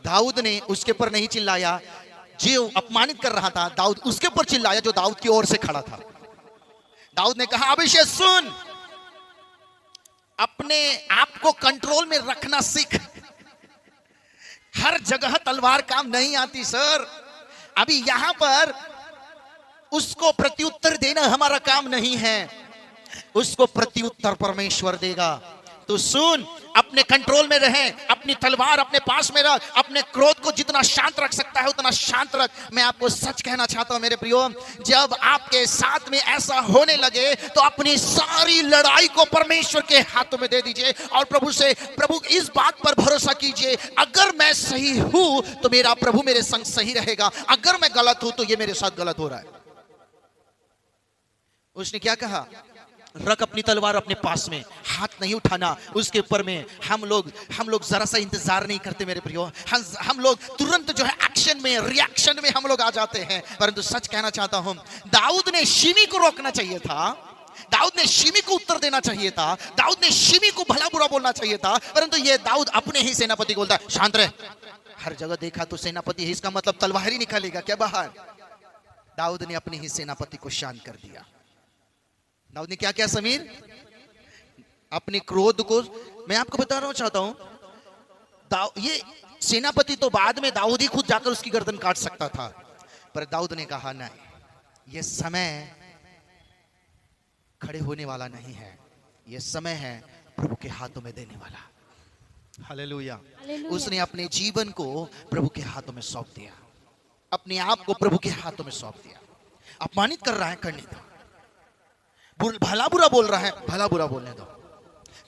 दाऊद ने उसके ऊपर नहीं चिल्लाया। जो अपमानित कर रहा था, दाऊद उसके ऊपर चिल्लाया जो दाऊद की ओर से खड़ा था। दाऊद ने कहा, अभिषेक सुन, अपने आप को कंट्रोल में रखना सीख। हर जगह तलवार काम नहीं आती सर। अभी यहां पर उसको प्रत्युत्तर देना हमारा काम नहीं है, उसको प्रत्युत्तर परमेश्वर देगा। तो सुन, अपने कंट्रोल में रहे, अपनी तलवार अपने पास में रख, अपने क्रोध को जितना शांत रख सकता है उतना शांत रख। मैं आपको सच कहना चाहता हूं मेरे प्रियो, जब आपके साथ में ऐसा होने लगे तो अपनी सारी लड़ाई को परमेश्वर के हाथों में दे दीजिए और प्रभु से, प्रभु इस बात पर भरोसा कीजिए, अगर मैं सही हूं तो मेरा प्रभु मेरे संग सही रहेगा, अगर मैं गलत हूं तो ये मेरे साथ गलत हो रहा है। उसने क्या कहा? रख अपनी तलवार अपने पास में, हाथ नहीं उठाना उसके ऊपर में। हम लोग जरा सा इंतजार नहीं करते मेरे प्रियो, हम लोग तुरंत जो है एक्शन में, रिएक्शन में हम लोग आ जाते हैं। परंतु सच कहना चाहता हूं, दाऊद ने शिमी को रोकना चाहिए था, दाऊद ने शिमी को उत्तर देना चाहिए था, दाऊद ने शिमी को भला बुरा बोलना चाहिए था। परंतु ये दाऊद अपने ही सेनापति को बोलता है, शांत रहे। हर जगह देखा तो सेनापति है, इसका मतलब तलवार ही निकालेगा क्या बाहर? दाऊद ने अपने ही सेनापति को शांत कर दिया। दाऊद ने क्या किया समीर? अपने क्रोध को, मैं आपको बताना चाहता हूं, ये सेनापति तो बाद में दाऊद ही खुद जाकर उसकी गर्दन काट सकता था, पर दाऊद ने कहा नहीं, यह समय खड़े होने वाला नहीं है, यह समय है प्रभु के हाथों में देने वाला। हालेलुया। उसने अपने जीवन को प्रभु के हाथों में सौंप दिया, अपने आप को प्रभु के हाथों में सौंप दिया। अपमानित कर रहा है, करने दो। भला बुरा बोल रहा है, भला बुरा बोलने दो।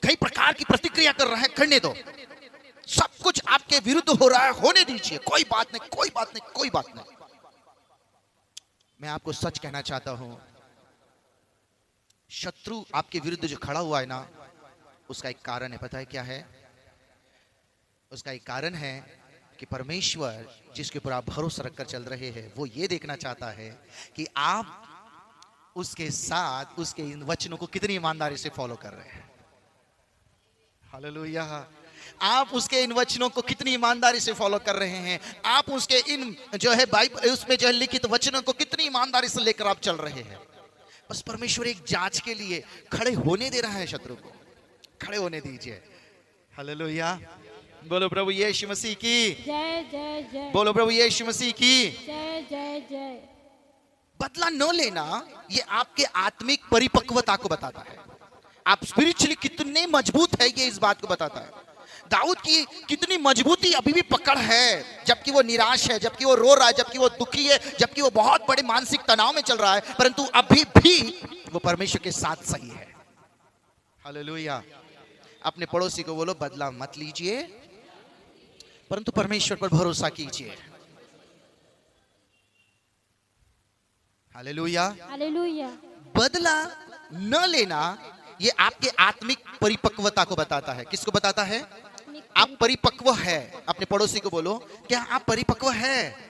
कई प्रकार की प्रतिक्रिया कर रहा है, करने दो। सब कुछ आपके विरुद्ध हो रहा है, होने दीजिए, कोई बात नहीं, कोई बात नहीं, कोई बात नहीं। मैं आपको सच कहना चाहता हूं, शत्रु आपके विरुद्ध जो खड़ा हुआ है ना, उसका एक कारण है। पता है क्या है? उसका एक कारण है कि परमेश्वर जिसके ऊपर आप भरोसा रखकर चल रहे हैं, वो ये देखना चाहता है कि आप उसके साथ उसके इन वचनों को कितनी ईमानदारी से फॉलो कर रहे हैं। हालेलुया। आप उसके इन वचनों को कितनी ईमानदारी से फॉलो कर रहे हैं, आप उसके इन जो है बाइबल उसमें जो है लिखित वचनों को कितनी ईमानदारी से लेकर आप चल रहे हैं। बस परमेश्वर एक जांच के लिए खड़े होने दे रहा है, शत्रु को खड़े होने दीजिए। हालेलुया। बोलो प्रभु यीशु मसीह की जय जय जय। बोलो प्रभु यीशु मसीह की जय जय जय। बदला न लेना ये आपके आत्मिक परिपक्वता को बताता है। आप स्पिरिचुअली कितने मजबूत है ये इस बात को बताता है। दाऊद की कितनी मजबूती अभी भी पकड़ है, जबकि वो निराश है, जबकि वो रो रहा है, जबकि वो दुखी है, जबकि वो बहुत बड़े मानसिक तनाव में चल रहा है, परंतु अभी भी वो परमेश्वर के साथ सही है। हालेलुया। अपने पड़ोसी को बोलो, बदला मत लीजिए परंतु परमेश्वर पर भरोसा कीजिए। हालेलुया। हालेलुया। बदला न लेना ये आपके आत्मिक परिपक्वता को बताता है। किसको बताता है? आप परिपक्व है। अपने पड़ोसी को बोलो, क्या आप परिपक्व है?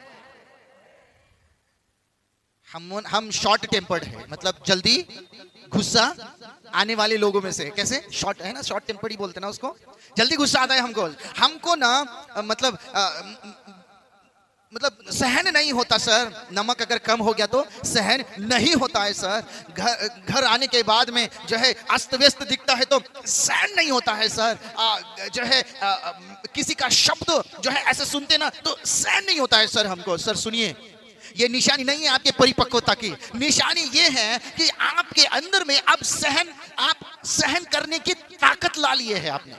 हम शॉर्ट टेम्पर्ड है, मतलब जल्दी गुस्सा आने वाले लोगों में से। कैसे? शॉर्ट है ना, शॉर्ट टेम्पर्ड ही बोलते ना उसको। जल्दी गुस्सा आता है हमको ना, मतलब सहन नहीं होता सर। नमक अगर कम हो गया तो सहन नहीं होता है सर। घर आने के बाद में जो है अस्त व्यस्त दिखता है तो सहन नहीं होता है सर। जो है किसी का शब्द जो है ऐसे सुनते ना तो सहन नहीं होता है सर हमको। सर सुनिए, ये निशानी नहीं है आपके परिपक्वता की। निशानी ये है कि आपके अंदर में अब आप सहन करने की ताकत ला लिए है आपने।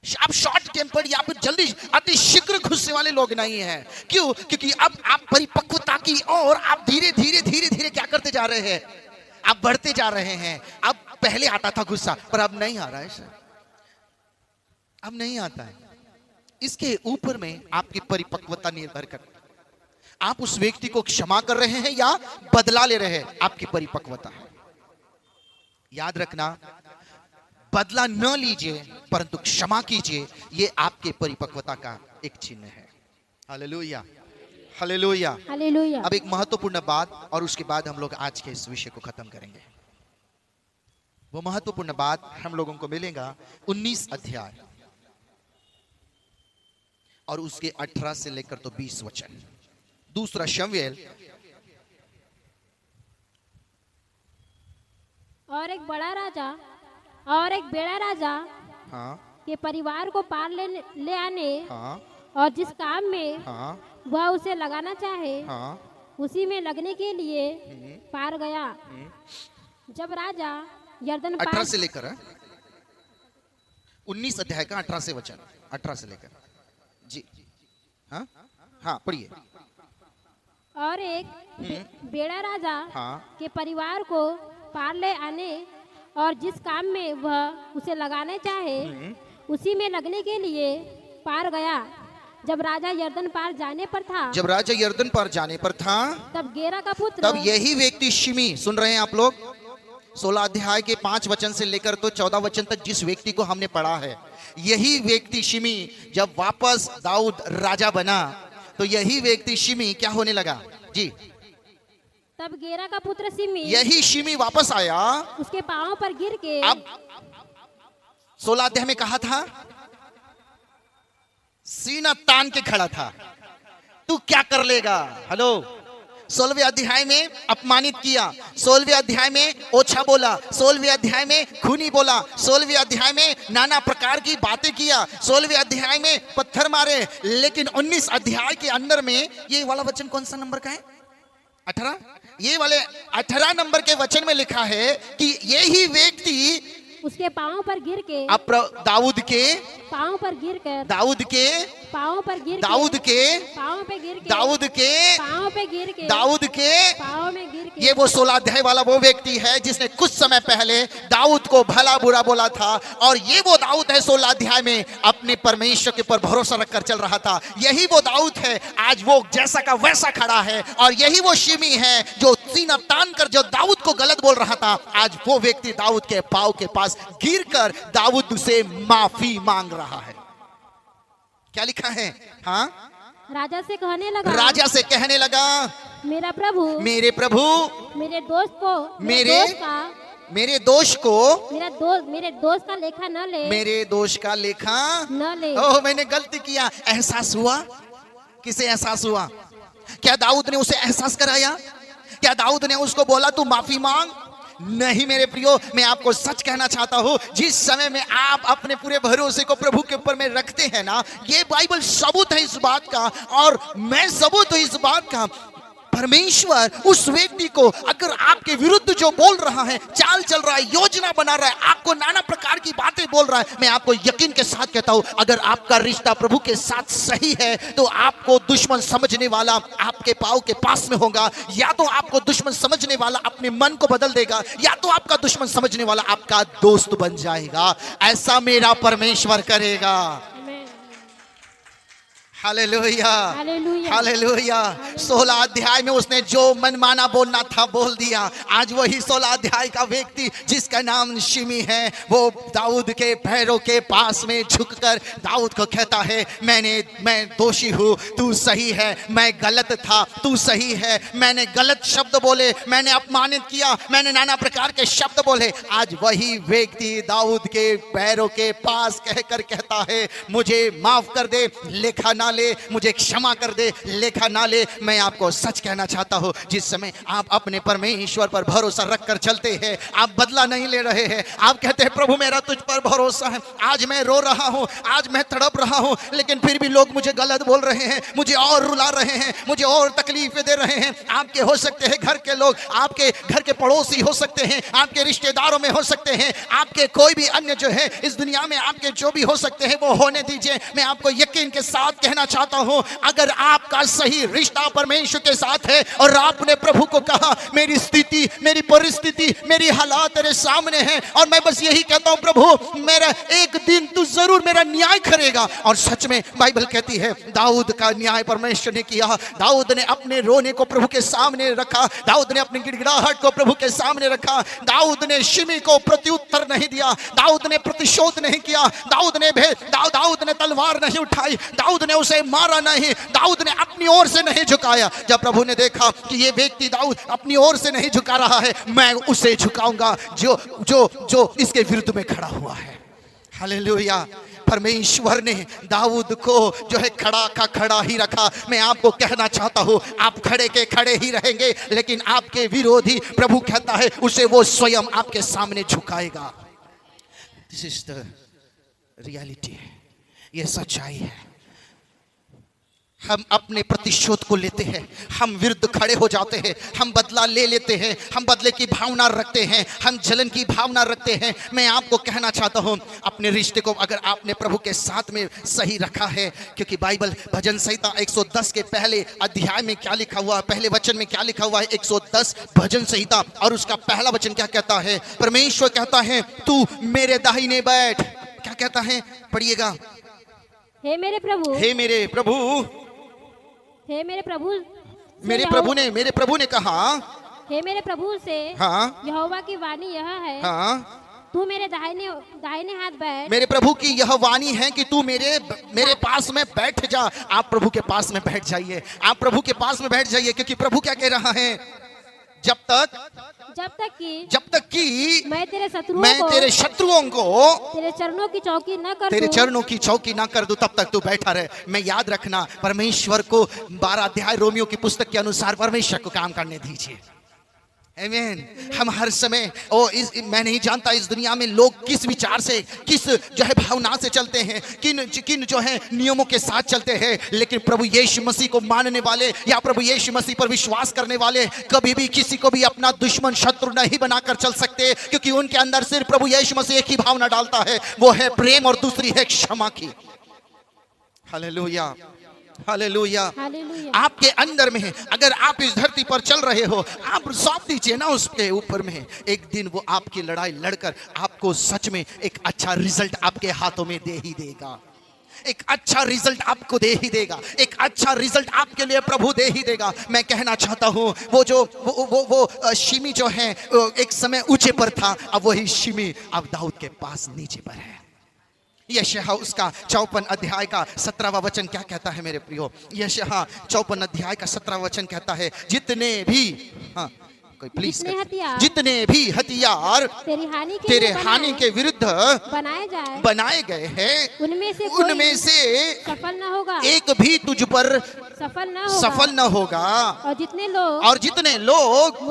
आप शॉर्ट टेम्पर्ड या फिर जल्दी अति शीघ्र गुस्से वाले लोग नहीं हैं। क्यों? क्योंकि अब आप परिपक्वता की ओर आप धीरे धीरे क्या करते जा रहे हैं? आप बढ़ते जा रहे हैं। अब पहले आता था गुस्सा, पर अब नहीं आ रहा है सर, अब नहीं आता है। इसके ऊपर में आपकी परिपक्वता निर्भर करती है। आप उस व्यक्ति को क्षमा कर रहे हैं या बदला ले रहे हैं, आपकी परिपक्वता है। याद रखना, बदला न लीजिए परंतु क्षमा कीजिए, ये आपके परिपक्वता का एक चिन्ह है। Hallelujah, hallelujah, hallelujah. अब एक महत्वपूर्ण बात और उसके बाद हम लोग आज के इस विषय को खत्म करेंगे। वो महत्वपूर्ण बात हम लोगों को मिलेगा 19 अध्याय और उसके 18 से लेकर तो 20 वचन। दूसरा शमूएल। और एक बड़ा राजा और एक बेड़ा राजा के परिवार को पार ले आने और जिस काम में वह उसे लगाना चाहे उसी में लगने के लिए पार गया। जब राजा यरदन पार 18 से लेकर 19 अध्याय का 18 से वचन, 18 से लेकर जी। हाँ पढ़िए। और एक बेड़ा राजा के परिवार को पार ले आने और जिस काम में वह उसे लगाने चाहे उसी में लगने के लिए पार गया। जब राजा यरदन पार जाने पर था, तब गेरा का पुत्र, तब यही व्यक्ति शिमी, सुन रहे हैं आप लोग, 16 अध्याय के 5 वचन से लेकर तो 14 वचन तक जिस व्यक्ति को हमने पढ़ा है, यही व्यक्ति शिमी जब वापस दाऊद राजा बना तो यही व्यक्ति शिमी क्या होने लगा जी? तब गेरा का पुत्र शिमी, यही शिमी वापस आया, उसके पांव पर गिर के। अब 16 अध्याय में कहा था सीना तान के खड़ा था, तू क्या कर लेगा। हेलो, 16वें अध्याय में अपमानित किया, 16वें अध्याय में ओछा बोला, 16वें अध्याय में खूनी बोला, 16वें अध्याय में नाना प्रकार की बातें किया, 16वें अध्याय में पत्थर मारे। लेकिन 19 अध्याय के अंदर में ये वाला वचन कौन सा नंबर का है? 18। ये वाले 18 नंबर के वचन में लिखा है कि यही व्यक्ति उसके पांव पर गिर के, दाऊद के पांव पर गिर कर, दाऊद के पांव पर गिर, दाऊद के पांव पे गिर के, दाऊद के पांव पे गिर के, दाऊद के पांव में गिर के। ये वो 16 अध्याय वाला वो व्यक्ति है जिसने कुछ समय पहले दाऊद को भला बुरा बोला था। और ये वो दाऊद है 16 अध्याय में अपने परमेश्वर के ऊपर भरोसा रखकर चल रहा था। यही वो दाऊद है आज वो जैसा का वैसा खड़ा है। और यही वो शिमी है जो सीना तान कर जो दाऊद को गलत बोल रहा था, आज वो व्यक्ति दाऊद के पांव के पास गिरकर दाऊद से माफी मांग रहा है। क्या लिखा है? हाँ, राजा से कहने लगा, राजा से कहने लगा, मेरा प्रभु, मेरे प्रभु, मेरे दोस्त को, मेरे दोष को, मेरे दोस्त का लेखा न ले, मेरे दोष का लेखा न ले। ओह, मैंने गलती किया। एहसास हुआ? किसे एहसास हुआ? क्या दाऊद ने उसे एहसास कराया? क्या दाऊद ने उसको बोला तू माफी मांग? नहीं मेरे प्रियो, मैं आपको सच कहना चाहता हूं, जिस समय में आप अपने पूरे भरोसे को प्रभु के ऊपर में रखते हैं ना, ये बाइबल सबूत है इस बात का, और मैं सबूत हूं इस बात का। परमेश्वर उस व्यक्ति को अगर आपके विरुद्ध जो बोल रहा है, चाल चल रहा है, योजना बना रहा है, आपको नाना प्रकार की बातें बोल रहा है, मैं आपको यकीन के साथ कहता हूं, अगर आपका रिश्ता प्रभु के साथ सही है तो आपको दुश्मन समझने वाला आपके पांव के पास में होगा, या तो आपको दुश्मन समझने वाला अपने मन को बदल देगा, या तो आपका दुश्मन समझने वाला आपका दोस्त बन जाएगा। ऐसा मेरा परमेश्वर करेगा। Hallelujah, hallelujah. 16 अध्याय में उसने जो मनमाना बोलना था बोल दिया। आज वही 16 अध्याय का व्यक्ति जिसका नाम शिमी है, वो दाऊद के पैरों के पास में झुककर दाऊद को कहता है, मैं दोषी हूँ, तू सही है, मैं गलत था, तू सही है, मैंने गलत शब्द बोले, मैंने अपमानित किया, मैंने नाना प्रकार के शब्द बोले। आज वही व्यक्ति दाऊद के पैरों के पास कहकर कहता है, मुझे माफ कर दे, लेखा ना ले, मुझे क्षमा कर दे, लेखा ना ले। मैं आपको सच कहना चाहता हूं, जिस समय आप अपने परमेश्वर पर भरोसा रखकर चलते हैं, आप बदला नहीं ले रहे हैं, आप कहते हैं प्रभु मेरा तुझ पर भरोसा है, आज मैं रो रहा हूं, आज मैं तड़प रहा हूं, लेकिन फिर भी लोग मुझे गलत बोल रहे हैं, मुझे और रुला रहे हैं, मुझे और तकलीफें दे रहे हैं। आपके हो सकते हैं घर के लोग, आपके घर के पड़ोसी हो सकते हैं, आपके रिश्तेदारों में हो सकते हैं, आपके कोई भी अन्य जो है इस दुनिया में आपके जो भी हो सकते हैं वो होने दीजिए। मैं आपको यकीन के साथ कहना चाहता हूं, अगर आपका सही रिश्ता परमेश्वर के साथ है और आपने प्रभु को कहा, मेरी स्थिति, मेरी परिस्थिति, मेरी हालात तेरे सामने है और मैं बस यही कहता हूं, प्रभु मेरा एक दिन तू जरूर मेरा न्याय करेगा। और सच में बाइबल कहती है दाऊद का न्याय परमेश्वर ने किया। दाऊद ने अपने रोने को प्रभु के सामने रखा, दाऊद ने अपनी गिड़गिड़ाहट को प्रभु के सामने रखा, दाऊद ने शिमी को प्रत्युत्तर नहीं दिया, दाऊद ने प्रतिशोध नहीं किया, दाऊद ने तलवार नहीं उठाई, दाऊद ने उसे मारा नहीं, दाऊद ने अपनी ओर से नहीं झुकाया। जब प्रभु ने देखा कि ये व्यक्ति दाऊद अपनी ओर से नहीं झुका रहा है, मैं उसे झुकाऊंगा जो इसके विरुद्ध में खड़ा हुआ है। हालेलुया। परमेश्वर ने दाऊद को जो है खड़ा का खड़ा ही रखा। मैं आपको कहना चाहता हूं, आप खड़े के खड़े ही रहेंगे, लेकिन आपके विरोधी प्रभु कहता है उसे वो स्वयं आपके सामने झुकाएगा। दिस इज द रियलिटी, ये सच्चाई है। हम अपने प्रतिशोध को लेते हैं, हम विरुद्ध खड़े हो जाते हैं, हम बदला ले लेते हैं, हम बदले की भावना रखते हैं, हम जलन की भावना रखते हैं। मैं आपको कहना चाहता हूं, अपने रिश्ते को अगर आपने प्रभु के साथ में सही रखा है, क्योंकि बाइबल भजन संहिता 110 के पहले अध्याय में क्या लिखा हुआ है, पहले वचन में क्या लिखा हुआ है, 110 भजन संहिता और उसका पहला वचन क्या कहता है? परमेश्वर कहता है तू मेरे दाहिने बैठ। क्या कहता है? पढ़िएगा। हे मेरे प्रभु, हे मेरे प्रभु, हे मेरे प्रभु, मेरे प्रभु ने कहा, हे मेरे प्रभु से हाँ, यहोवा की वाणी यह है, हाँ, तू मेरे दाहिने हाथ बैठ। मेरे प्रभु की यह वाणी है कि तू मेरे पास में बैठ जा। आप प्रभु के पास में बैठ जाइए, आप प्रभु के पास में बैठ जाइए, क्योंकि प्रभु क्या कह रहा है? जब तक कि मैं तेरे शत्रुओं को तेरे चरणों की चौकी न कर दूं, तब तक तू बैठा रहे। मैं याद रखना, परमेश्वर को 12 अध्याय रोमियो की पुस्तक के अनुसार परमेश्वर को काम करने दीजिए। आमीन। हम हर समय मैं नहीं जानता इस दुनिया में लोग किस विचार से, किस जो है भावना से चलते हैं, किन जो है नियमों के साथ चलते हैं, लेकिन प्रभु यीशु मसीह को मानने वाले या प्रभु यीशु मसीह पर विश्वास करने वाले कभी भी किसी को भी अपना दुश्मन शत्रु नहीं बनाकर चल सकते, क्योंकि उनके अंदर सिर्फ प्रभु यीशु मसीह एक ही भावना डालता है, वो है प्रेम, और दूसरी है क्षमा की। Hallelujah, hallelujah. आपके अंदर में अगर आप इस धरती पर चल रहे हो, आप सौंप दीजिए ना उसके ऊपर में, एक दिन वो आपकी लड़ाई लड़कर आपको सच में एक अच्छा रिजल्ट आपके हाथों में दे ही देगा। एक अच्छा रिजल्ट आपको दे ही देगा, एक अच्छा रिजल्ट आपके लिए प्रभु दे ही देगा। मैं कहना चाहता हूं, वो शिमी जो है एक समय ऊंचे पर था, अब वही शिमी अब दाऊद के पास नीचे पर है। यशायाह उसका 54 अध्याय का 17वां वचन क्या कहता है मेरे प्रियो? यशायाह 54 अध्याय का 17वां वचन कहता है, जितने भी कोई प्लीज जितने भी हथियार तेरे हानि के विरुद्ध बनाए गए हैं, उनमें से सफल न होगा, एक भी तुझ पर सफल न होगा। और जितने लोग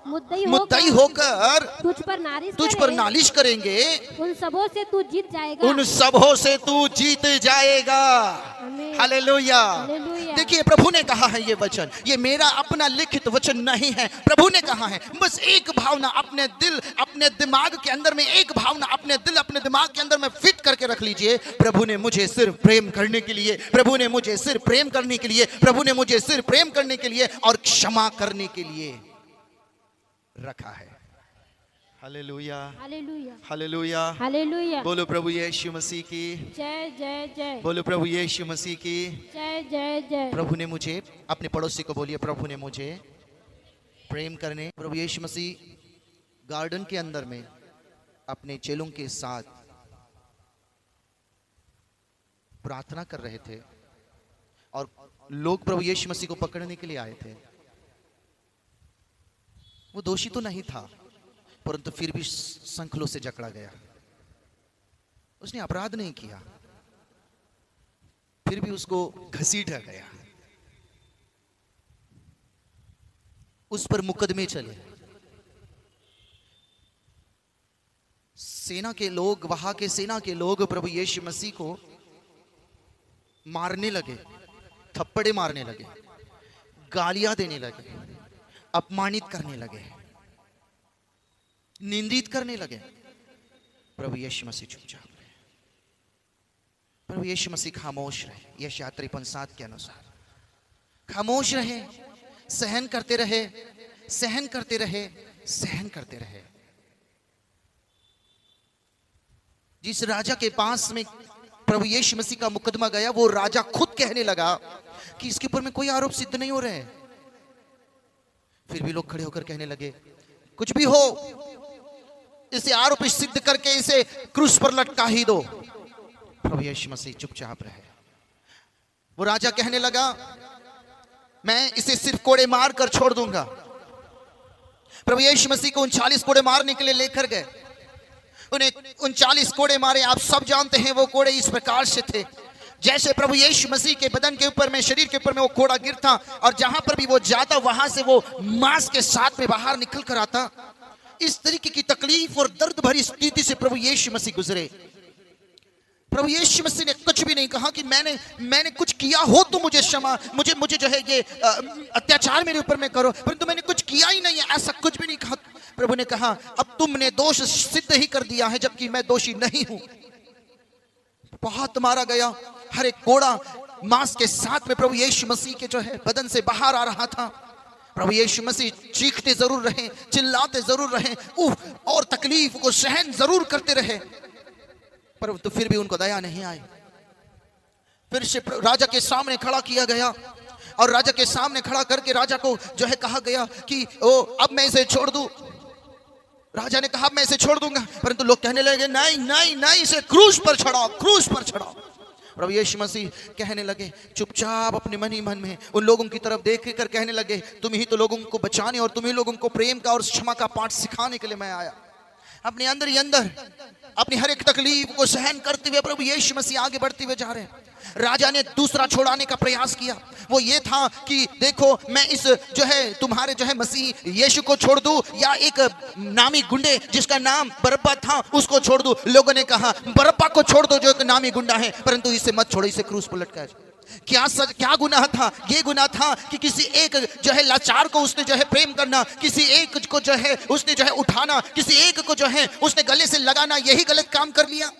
मुद्दई होकर तुझ पर नालिश करेंगे, उन सबों से तू जीत जाएगा। उन सबों से तू जीत जाएगा। हालेलुया। देखिए, प्रभु ने कहा है ये वचन, ये मेरा अपना लिखित वचन नहीं है। प्रभु ने कहा है, बस एक भावना अपने दिल, अपने दिमाग के अंदर में, एक भावना अपने दिल, अपने दिमाग के अंदर में फिट करके रख लीजिए। प्रभु ने मुझे सिर्फ प्रेम करने के लिए, प्रभु ने मुझे सिर्फ प्रेम करने के लिए, प्रभु ने मुझे सिर्फ प्रेम करने के लिए और क्षमा करने के लिए रखा है। Hallelujah, hallelujah, hallelujah, hallelujah. बोलो प्रभु यीशु मसीह की जय जय जय। बोलो प्रभु यीशु मसीह की जय जय जय। प्रभु ने मुझे, अपने पड़ोसी को बोलिए, प्रभु ने मुझे प्रेम करने। प्रभु यीशु मसीह गार्डन के अंदर में अपने चेलों के साथ प्रार्थना कर रहे थे और लोग प्रभु यीशु मसीह को पकड़ने के लिए आए थे। वो दोषी तो नहीं था, परंतु फिर भी संकलों से जकड़ा गया। उसने अपराध नहीं किया, फिर भी उसको घसीटा गया। उस पर मुकदमे चले। सेना के लोग, वहां के सेना के लोग प्रभु यीशु मसीह को मारने लगे, थप्पड़े मारने लगे, गालियां देने लगे, अपमानित करने लगे, निंदित करने लगे। प्रभु यीशु मसीह चुपचाप रहे, प्रभु यीशु मसीह खामोश रहे। यशायाह 53:7 के अनुसार खामोश रहे, सहन करते रहे, सहन करते रहे, सहन करते रहे। जिस राजा के पास में प्रभु यीशु मसीह का मुकदमा गया, वो राजा खुद कहने लगा कि इसके ऊपर में कोई आरोप सिद्ध नहीं हो रहे हैं। फिर भी लोग खड़े होकर कहने लगे, कुछ भी हो, इसे आरोप सिद्ध करके इसे क्रूस पर लटका ही दो। प्रभु यीशु मसीह चुपचाप रहे। वो राजा कहने लगा, मैं इसे सिर्फ कोड़े मार कर छोड़ दूंगा। प्रभु यीशु मसीह को 39 कोड़े मारने के लिए लेकर गए। उन्हें 39 कोड़े मारे। आप सब जानते हैं वो कोड़े इस प्रकार से थे, जैसे प्रभु यीशु मसीह के बदन के ऊपर में, शरीर के ऊपर में वो कोड़ा गिरता और जहां पर भी वो जाता वहां से वो मांस के साथ में बाहर निकल कर आता। इस तरीके की तकलीफ और दर्द भरी स्थिति से प्रभु यीशु मसीह गुजरे। प्रभु यीशु मसीह ने कुछ भी नहीं कहा कि मैंने कुछ किया हो तो मुझे क्षमा, मुझे जो है ये अत्याचार मेरे ऊपर में करो, परंतु मैंने कुछ किया ही नहीं है, ऐसा कुछ भी नहीं कहा। प्रभु ने कहा, अब तुमने दोष सिद्ध ही कर दिया है, जबकि मैं दोषी नहीं हूं। बहुत मारा गया, हर एक कोड़ा मांस के साथ में प्रभु यीशु मसीह के जो है बदन से बाहर आ रहा था। प्रभु यीशु मसीह चीखते जरूर रहे, चिल्लाते जरूर रहे, और तकलीफ को सहन जरूर करते रहे, परंतु फिर भी उनको दया नहीं आई। फिर से राजा के सामने खड़ा किया गया और राजा के सामने खड़ा करके राजा को जो है कहा गया कि अब मैं इसे छोड़ दूं। राजा ने कहा, मैं इसे छोड़ दूंगा, परंतु लोग कहने लगे, नहीं नहीं नहीं, इसे क्रूस पर चढ़ाओ, क्रूस पर चढ़ाओ। प्रभु यीशु मसीह कहने लगे, चुपचाप अपने मन ही मन में उन लोगों की तरफ देख कर कहने लगे, तुम ही तो लोगों को बचाने और तुम ही लोगों को प्रेम का और क्षमा का पाठ सिखाने के लिए मैं आया। अपने अंदर ही अंदर अपनी हर एक तकलीफ को सहन करते हुए प्रभु यीशु मसीह आगे बढ़ते हुए जा रहे हैं। राजा ने दूसरा छुड़ाने का प्रयास किया, वो ये था कि देखो, मैं इस जो है तुम्हारे जो है मसीह यीशु को छोड़ दूं या एक नामी गुंडे जिसका नाम बरब्बा था उसको छोड़ दूं। लोगों ने कहा, बरब्बा को छोड़ दो जो एक नामी गुंडा है, परंतु इसे मत छोड़ो, इसे क्रूस पर लटकाया जाए। क्या गुनाह था? ये गुनाह था कि किसी एक जो है लाचार को उसने जो है प्रेम करना, किसी एक को जो है उसने जो है उठाना, किसी एक को जो है उसने गले से लगाना, यही गलत काम कर लिया।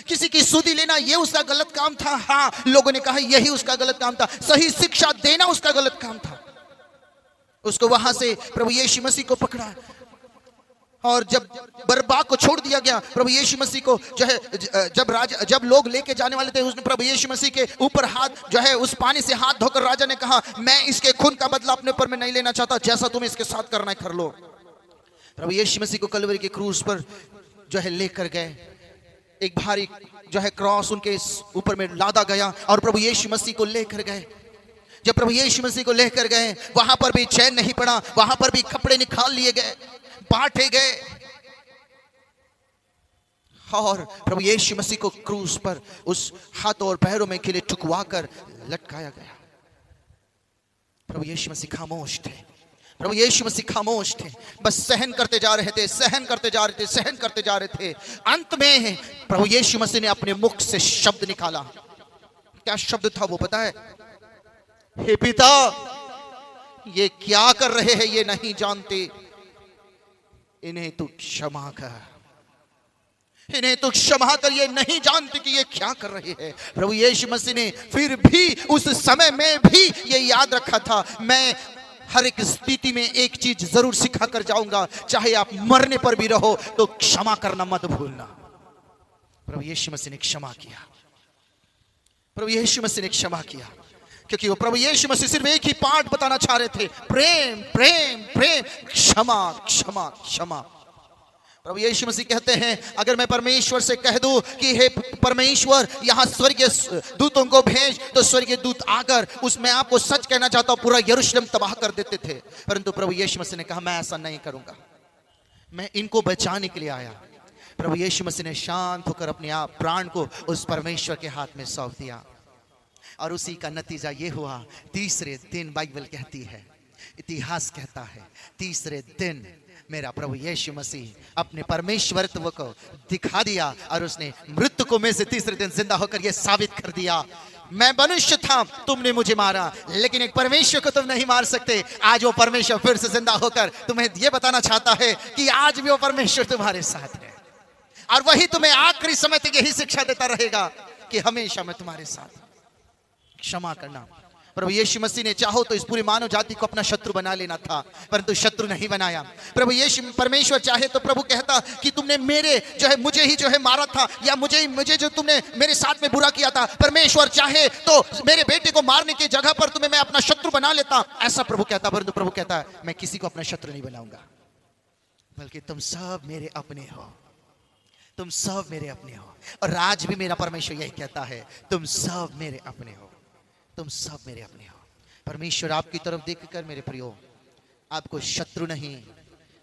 किसी की सुधि लेना ये उसका गलत काम था। हाँ, लोगों ने कहा यही उसका गलत काम था। सही शिक्षा देना उसका गलत काम था। उसको वहां से प्रभु यीशु मसीह को पकड़ा और जब बरब्बा को छोड़ दिया गया, प्रभु यीशु मसीह को जो है जब लोग लेके जाने वाले थे, उसने प्रभु यीशु मसीह के ऊपर हाथ जो है उस पानी से हाथ धोकर राजा ने कहा, मैं इसके खून का बदला अपने ऊपर में नहीं लेना चाहता, जैसा तुम इसके साथ करना है कर लो। प्रभु यीशु मसीह को कलवरी के क्रूस पर जो है लेकर गए, एक भारी जो है क्रॉस उनके ऊपर में लादा गया और प्रभु यीशु मसीह को लेकर गए। जब प्रभु यीशु मसीह को लेकर गए, वहां पर भी चैन नहीं पड़ा, वहां पर भी कपड़े निकाल लिए गए, बांटे गए, और प्रभु यीशु मसीह को क्रूस पर उस हाथों और पैरों में खिले टुकवा कर लटकाया गया। प्रभु यीशु मसीह खामोश थे, प्रभु यीशु मसीह खामोश थे, बस सहन करते जा रहे थे, सहन करते जा रहे थे, सहन करते जा रहे थे। अंत में प्रभु यीशु मसीह ने अपने मुख से शब्द निकाला। क्या शब्द था वो पता है? हे पिता, ये क्या कर रहे हैं, ये नहीं जानते, इन्हें तू क्षमा कर, इन्हें तो क्षमा कर, ये नहीं जानते कि ये क्या कर रहे हैं। प्रभु यीशु मसीह ने फिर भी उस समय में भी ये याद रखा था, मैं हर एक स्थिति में एक चीज जरूर सिखा कर जाऊंगा, चाहे आप मरने पर भी रहो तो क्षमा करना मत भूलना। प्रभु यीशु मसीह ने क्षमा किया, प्रभु यीशु मसीह ने क्षमा किया, क्योंकि वो प्रभु यीशु मसीह सिर्फ एक ही पाठ बताना चाह रहे थे, प्रेम प्रेम प्रेम, क्षमा क्षमा क्षमा। प्रभु यीशु मसीह कहते हैं, अगर मैं परमेश्वर से कह दूं कि हे परमेश्वर यहाँ स्वर्गीय दूतों को भेज, तो स्वर्गीय दूत आकर उसमें आपको सच कहना चाहता हूं, पूरा यरूशलेम तबाह कर देते थे। परंतु प्रभु यीशु मसीह ने कहा, मैं ऐसा नहीं करूंगा, मैं इनको बचाने के लिए आया। प्रभु यीशु मसीह ने शांत होकर अपने आप प्राण को उस परमेश्वर के हाथ में सौंप दिया, और उसी का नतीजा ये हुआ, तीसरे दिन बाइबल कहती है, इतिहास कहता है, तीसरे दिन मेरा प्रभु यीशु मसीह अपने परमेश्वरत्व को दिखा दिया, और उसने मृतकों में से तीसरे दिन जिंदा होकर यह साबित कर दिया, मैं मनुष्य था, तुमने मुझे मारा, लेकिन एक परमेश्वर को तुम नहीं मार सकते। आज वो परमेश्वर फिर से जिंदा होकर तुम्हें यह बताना चाहता है कि आज भी वो परमेश्वर तुम्हारे साथ है, और वही तुम्हें आखिरी समय तक यही शिक्षा देता रहेगा कि हमेशा मैं तुम्हारे साथ। क्षमा करना। प्रभु यीशु मसीह ने चाहो तो इस पूरी मानव जाति को अपना शत्रु बना लेना था, परंतु शत्रु नहीं बनाया। प्रभु यीशु परमेश्वर चाहे तो प्रभु कहता कि तुमने मेरे जो है मुझे ही जो है मारा था, या मुझे जो तुमने मेरे साथ में बुरा किया था, परमेश्वर चाहे तो मेरे बेटे को मारने की जगह पर तुम्हें मैं अपना शत्रु बना लेता, ऐसा प्रभु कहता। परंतु प्रभु कहता है, मैं किसी को अपना शत्रु नहीं बनाऊंगा, बल्कि तुम सब मेरे अपने हो, तुम सब मेरे अपने हो। और आज भी मेरा परमेश्वर यही कहता है, तुम सब मेरे अपने हो, तुम सब मेरे अपने हो। परमेश्वर आपकी तरफ देखकर मेरे प्रियो आपको शत्रु नहीं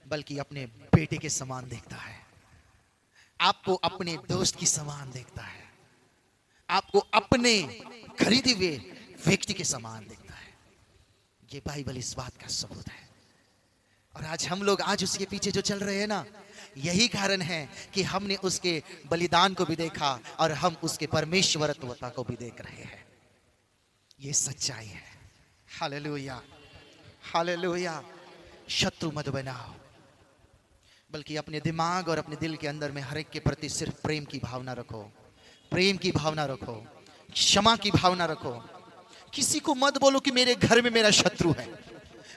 बल्कि अपने बेटे के समान देखता है, आपको अपने दोस्त की समान देखता है, आपको अपने खरीदे हुए व्यक्ति के समान देखता है। ये बाइबल इस बात का सबूत है। और आज हम लोग आज उसके पीछे जो चल रहे हैं ना, यही कारण है कि हमने उसके बलिदान को भी देखा और हम उसके परमेश्वरत्वता को भी देख रहे हैं। ये सच्चाई है। Hallelujah, hallelujah. शत्रु मत बनाओ, बल्कि अपने दिमाग और अपने दिल के अंदर में हर एक के प्रति सिर्फ प्रेम की भावना रखो, प्रेम की भावना रखो, क्षमा की भावना रखो। किसी को मत बोलो कि मेरे घर में मेरा शत्रु है,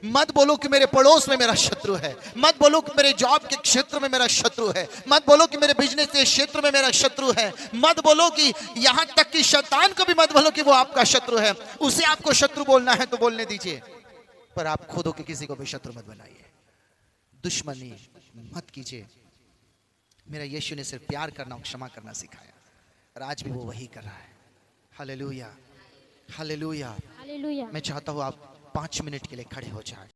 मत बोलो कि मेरे पड़ोस में मेरा शत्रु है, मत बोलो कि मेरे जॉब के क्षेत्र में मेरा शत्रु है, मत बोलो कि मेरे बिजनेस के क्षेत्र में मेरा शत्रु है, मत बोलो कि यहाँ तक कि शैतान को भी मत बोलो कि वो आपका शत्रु है। उसे आपको शत्रु बोलना है तो बोलने दीजिए, पर आप खुद हो कि किसी को भी शत्रु मत बनाइए, दुश्मनी मत कीजिए। मेरा यीशु ने सिर्फ प्यार करना और क्षमा करना सिखाया, और आज भी वो वही कर रहा है। Hallelujah, hallelujah, hallelujah. मैं चाहता हूँ आप 5 मिनट के लिए खड़े हो जाए।